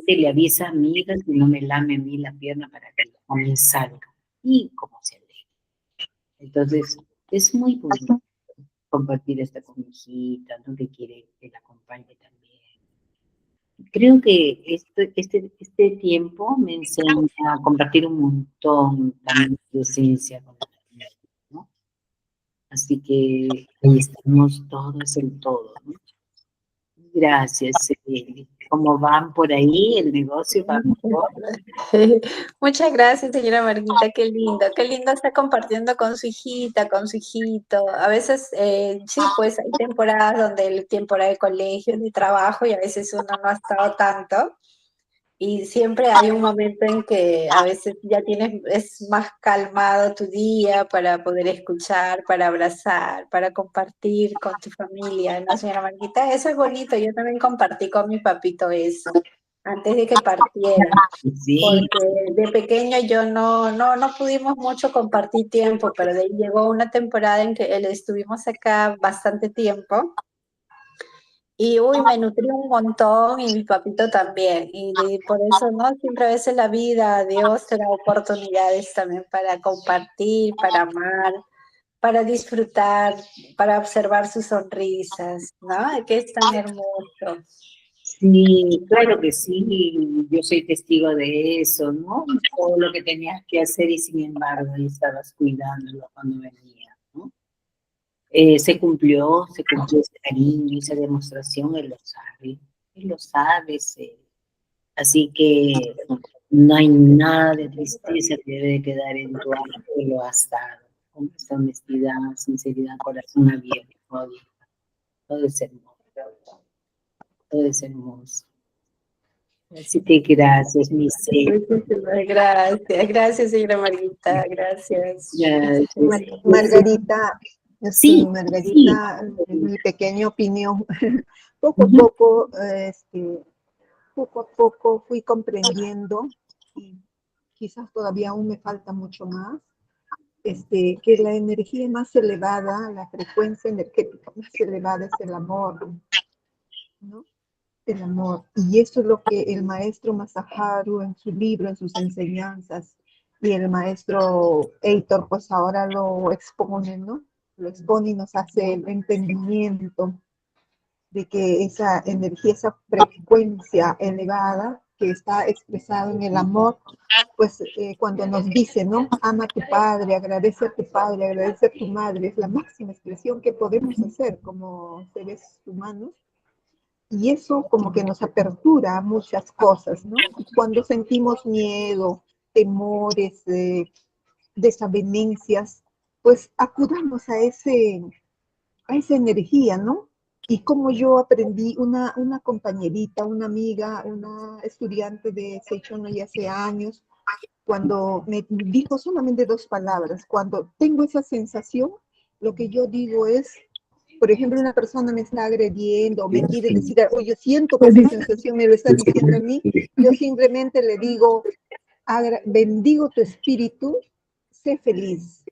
Se le avisa a amigas y no me lame a mí la pierna para que también salga. Y como se alegra. Entonces, es muy bonito compartir esta con mi hijita, ¿no? Que quiere que la acompañe también. Creo que este tiempo me enseña a compartir un montón también de docencia con la niña, ¿no? Así que ahí estamos todos en todo, ¿no? Gracias. ¿Cómo van por ahí? ¿El negocio va mejor? Muchas gracias, señora Marguita, qué lindo estar compartiendo con su hijita, con su hijito. A veces, sí, pues hay temporadas donde el temporada de colegio, de trabajo, y a veces uno no ha estado tanto. Y siempre hay un momento en que a veces ya es más calmado tu día para poder escuchar, para abrazar, para compartir con tu familia, ¿no, señora Marquita? Eso es bonito, yo también compartí con mi papito eso, antes de que partiera, Sí, porque de pequeño yo no pudimos mucho compartir tiempo, pero de ahí llegó una temporada en que estuvimos acá bastante tiempo. Y uy, me nutrí un montón y mi papito también. Y por eso, ¿no? Siempre a veces la vida, Dios te da oportunidades también para compartir, para amar, para disfrutar, para observar sus sonrisas, ¿no? Que es tan hermoso. sí, claro que sí, yo soy testigo de eso, ¿no? Todo lo que tenías que hacer y sin embargo ahí estabas cuidándolo cuando venía, ¿no? Se cumplió ese cariño, esa demostración, él lo sabe, así que no hay nada de tristeza que debe quedar en tu alma, que lo has dado, con esta honestidad, sinceridad, corazón abierto, todo es hermoso, todo es hermoso. Así que gracias, mi ser. Muchísimas gracias, gracias, señora Marguita, gracias. Gracias. Margarita, sí, Sí, Margarita, en mi pequeña opinión, poco a poco, poco a poco fui comprendiendo, y quizás todavía aún me falta mucho más, que la energía más elevada, la frecuencia energética más elevada es el amor, ¿no? El amor. Y eso es lo que el maestro Masaharu en su libro, en sus enseñanzas, y el maestro Eitor, pues ahora lo expone, ¿no? Lo expone y nos hace el entendimiento de que esa energía, esa frecuencia elevada que está expresada en el amor, pues cuando nos dice, ¿no? Ama a tu padre, agradece a tu madre, es la máxima expresión que podemos hacer como seres humanos. Y eso como que nos apertura a muchas cosas, ¿no? Y cuando sentimos miedo, temores, desavenencias, pues acudamos a esa energía, ¿no? Y como yo aprendí, una compañerita, una amiga, una estudiante de Seichono ya hace años, cuando me dijo solamente 2 palabras, cuando tengo esa sensación, lo que yo digo es, por ejemplo, una persona me está agrediendo o me quiere decir, o yo siento que esa sensación me lo está diciendo a mí, yo simplemente le digo, bendigo tu espíritu, sé feliz.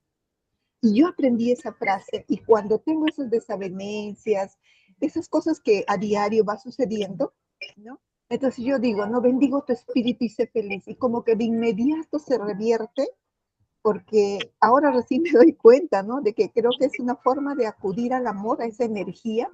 Y yo aprendí esa frase y cuando tengo esas desavenencias, esas cosas que a diario va sucediendo, ¿no? Entonces yo digo, no, bendigo tu espíritu y sé feliz. Y como que de inmediato se revierte, porque ahora recién me doy cuenta, ¿no? De que creo que es una forma de acudir al amor, a esa energía,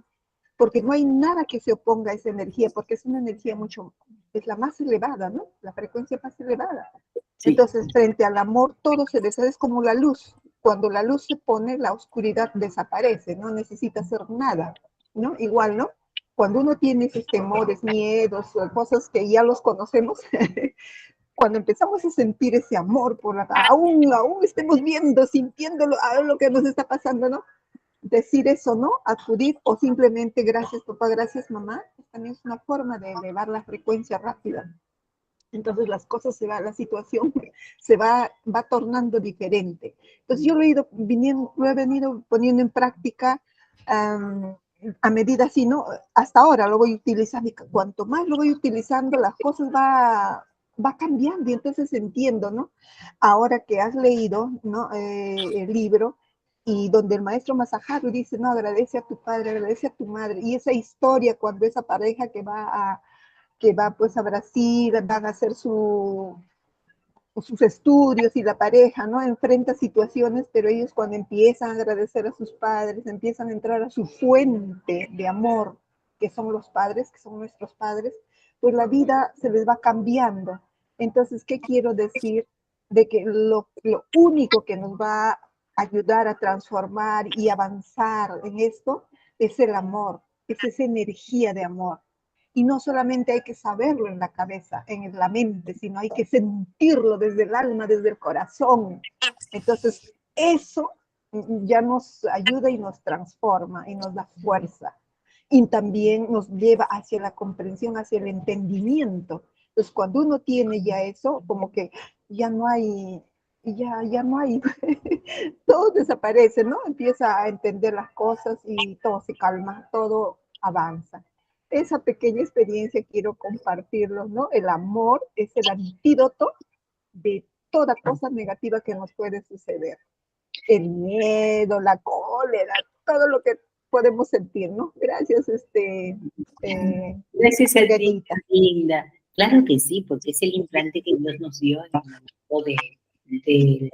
porque no hay nada que se oponga a esa energía, porque es una energía mucho, es la más elevada, ¿no? La frecuencia más elevada. Sí. Entonces, frente al amor, todo se deshace, es como la luz. Cuando la luz se pone, la oscuridad desaparece, no necesita hacer nada, ¿no? Igual, ¿no? Cuando uno tiene esos temores, miedos, cosas que ya los conocemos, cuando empezamos a sentir ese amor por la, aún estemos viendo, sintiéndolo, a lo que nos está pasando, ¿no? Decir eso, ¿no? Acudir o simplemente gracias papá, gracias mamá, también es una forma de elevar la frecuencia rápida. Entonces las cosas se va, la situación se va tornando diferente. Entonces yo lo he venido poniendo en práctica a medida así, ¿no? Hasta ahora lo voy utilizando y cuanto más lo voy utilizando, las cosas va cambiando y entonces entiendo, ¿no? Ahora que has leído, ¿no? El libro y donde el maestro Masaharu dice, no, agradece a tu padre, agradece a tu madre, y esa historia cuando esa pareja que va pues a Brasil, van a hacer sus estudios y la pareja, ¿no? Enfrenta situaciones, pero ellos cuando empiezan a agradecer a sus padres, empiezan a entrar a su fuente de amor, que son los padres, que son nuestros padres, pues la vida se les va cambiando. Entonces, ¿qué quiero decir? De que lo único que nos va a ayudar a transformar y avanzar en esto es el amor, es esa energía de amor. Y no solamente hay que saberlo en la cabeza, en la mente, sino hay que sentirlo desde el alma, desde el corazón. Entonces, eso ya nos ayuda y nos transforma y nos da fuerza. Y también nos lleva hacia la comprensión, hacia el entendimiento. Entonces, cuando uno tiene ya eso, como que ya no hay, ya no hay, todo desaparece, ¿no? Empieza a entender las cosas y todo se calma, todo avanza. Esa pequeña experiencia quiero compartirlo, ¿no? El amor es el antídoto de toda cosa negativa que nos puede suceder. El miedo, la cólera, todo lo que podemos sentir, ¿no? Gracias, Gracias a ti, Margarita. linda. Claro que sí, porque es el implante que Dios nos dio en el momento de,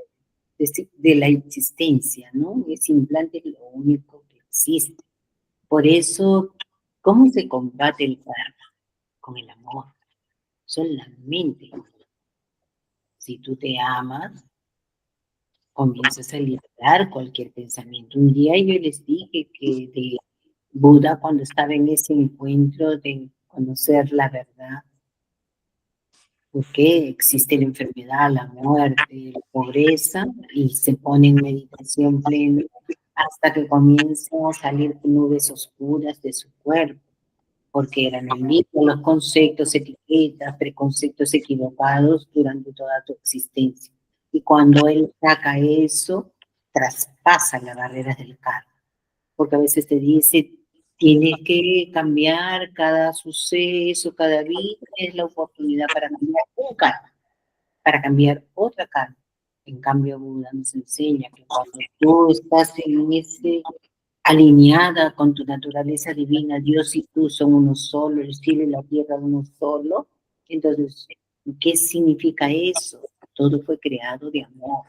de la existencia, ¿no? Ese implante es lo único que existe. Por eso, ¿cómo se combate el karma? Con el amor. Solamente. Si tú te amas, comienzas a liberar cualquier pensamiento. Un día yo les dije que de Buda, cuando estaba en ese encuentro de conocer la verdad, por qué existe la enfermedad, la muerte, la pobreza, y se pone en meditación plena hasta que comienza a salir nubes oscuras de su cuerpo, porque eran el mismo los conceptos, etiquetas, preconceptos equivocados durante toda tu existencia. Y cuando él saca eso, traspasa las barreras del karma, porque a veces te dice, tienes que cambiar cada suceso, cada vida, es la oportunidad para cambiar un karma, para cambiar otra karma. En cambio, Buda nos enseña que cuando tú estás en ese alineada con tu naturaleza divina, Dios y tú son uno solo, el cielo y la tierra uno solo. Entonces, ¿qué significa eso? Todo fue creado de amor.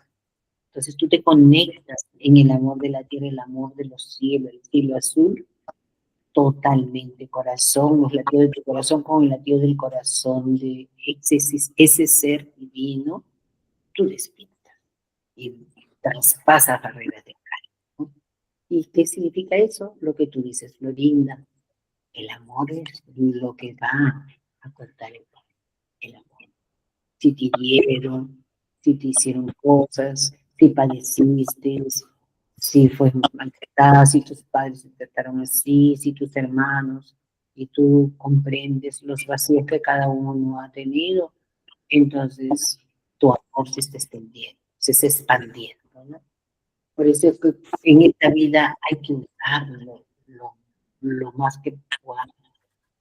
Entonces tú te conectas en el amor de la tierra, el amor de los cielos, el cielo azul, totalmente corazón, los latidos de tu corazón con el latido del corazón de ese ser divino, tú despiertas y traspasas barreras de carne. ¿Y qué significa eso? Lo que tú dices, Florinda. El amor es lo que va a cortar el amor. Si te hirieron, si te hicieron cosas, si padeciste, si fue maltratada, si tus padres se trataron así, si tus hermanos, y tú comprendes los vacíos que cada uno ha tenido, entonces tu amor se está extendiendo, se está expandiendo, ¿no? Por eso es que en esta vida hay que usarlo lo más que podamos,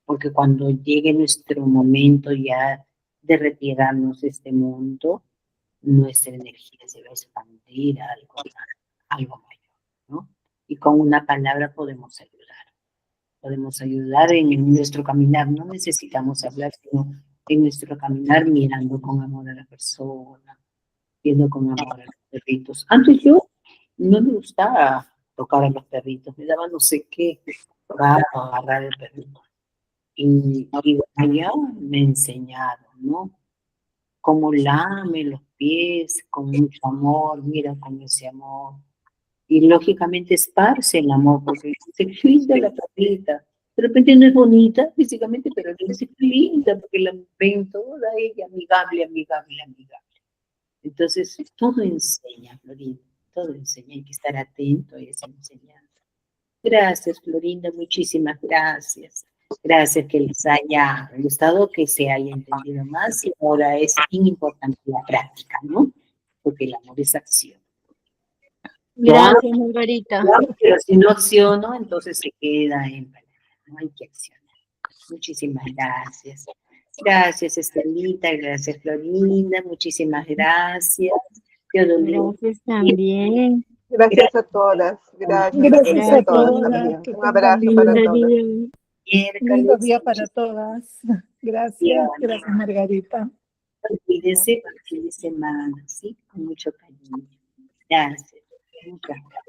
porque cuando llegue nuestro momento ya de retirarnos de este mundo, nuestra energía se va a expandir a algo mayor, ¿no? Y con una palabra podemos ayudar en nuestro caminar, no necesitamos hablar, sino en nuestro caminar mirando con amor a la persona, viendo con amor a los perritos. Antes yo no me gustaba tocar a los perritos, me daba no sé qué, tocar o agarrar el perrito. Y ella me ha enseñado, ¿no? Cómo lame los pies con mucho amor, mira con ese amor. Y lógicamente esparce el amor, porque dice, qué linda la perrita. De repente no es bonita físicamente, pero le dice, qué linda, porque la ven toda ella amigable, amigable, amigable. Entonces, todo enseña, Florinda, todo enseña, hay que estar atento a esa enseñanza. Gracias, Florinda, muchísimas gracias. Gracias que les haya gustado, que se haya entendido más, y ahora es bien importante la práctica, ¿no? Porque el amor es acción. Gracias, Margarita. Pero si no acciono, entonces se queda en palabras, no hay que accionar. Muchísimas gracias. Gracias, Estelita, gracias, Florinda, muchísimas gracias. Gracias también. Gracias a todas. Gracias Gracias a a todas todas. también. Que Un tengan abrazo para lindo todas. día. Lindo día para todas. Gracias, gracias Margarita. Olvídense para el fin de semana, ¿sí? Con mucho cariño. Gracias. Muchas gracias.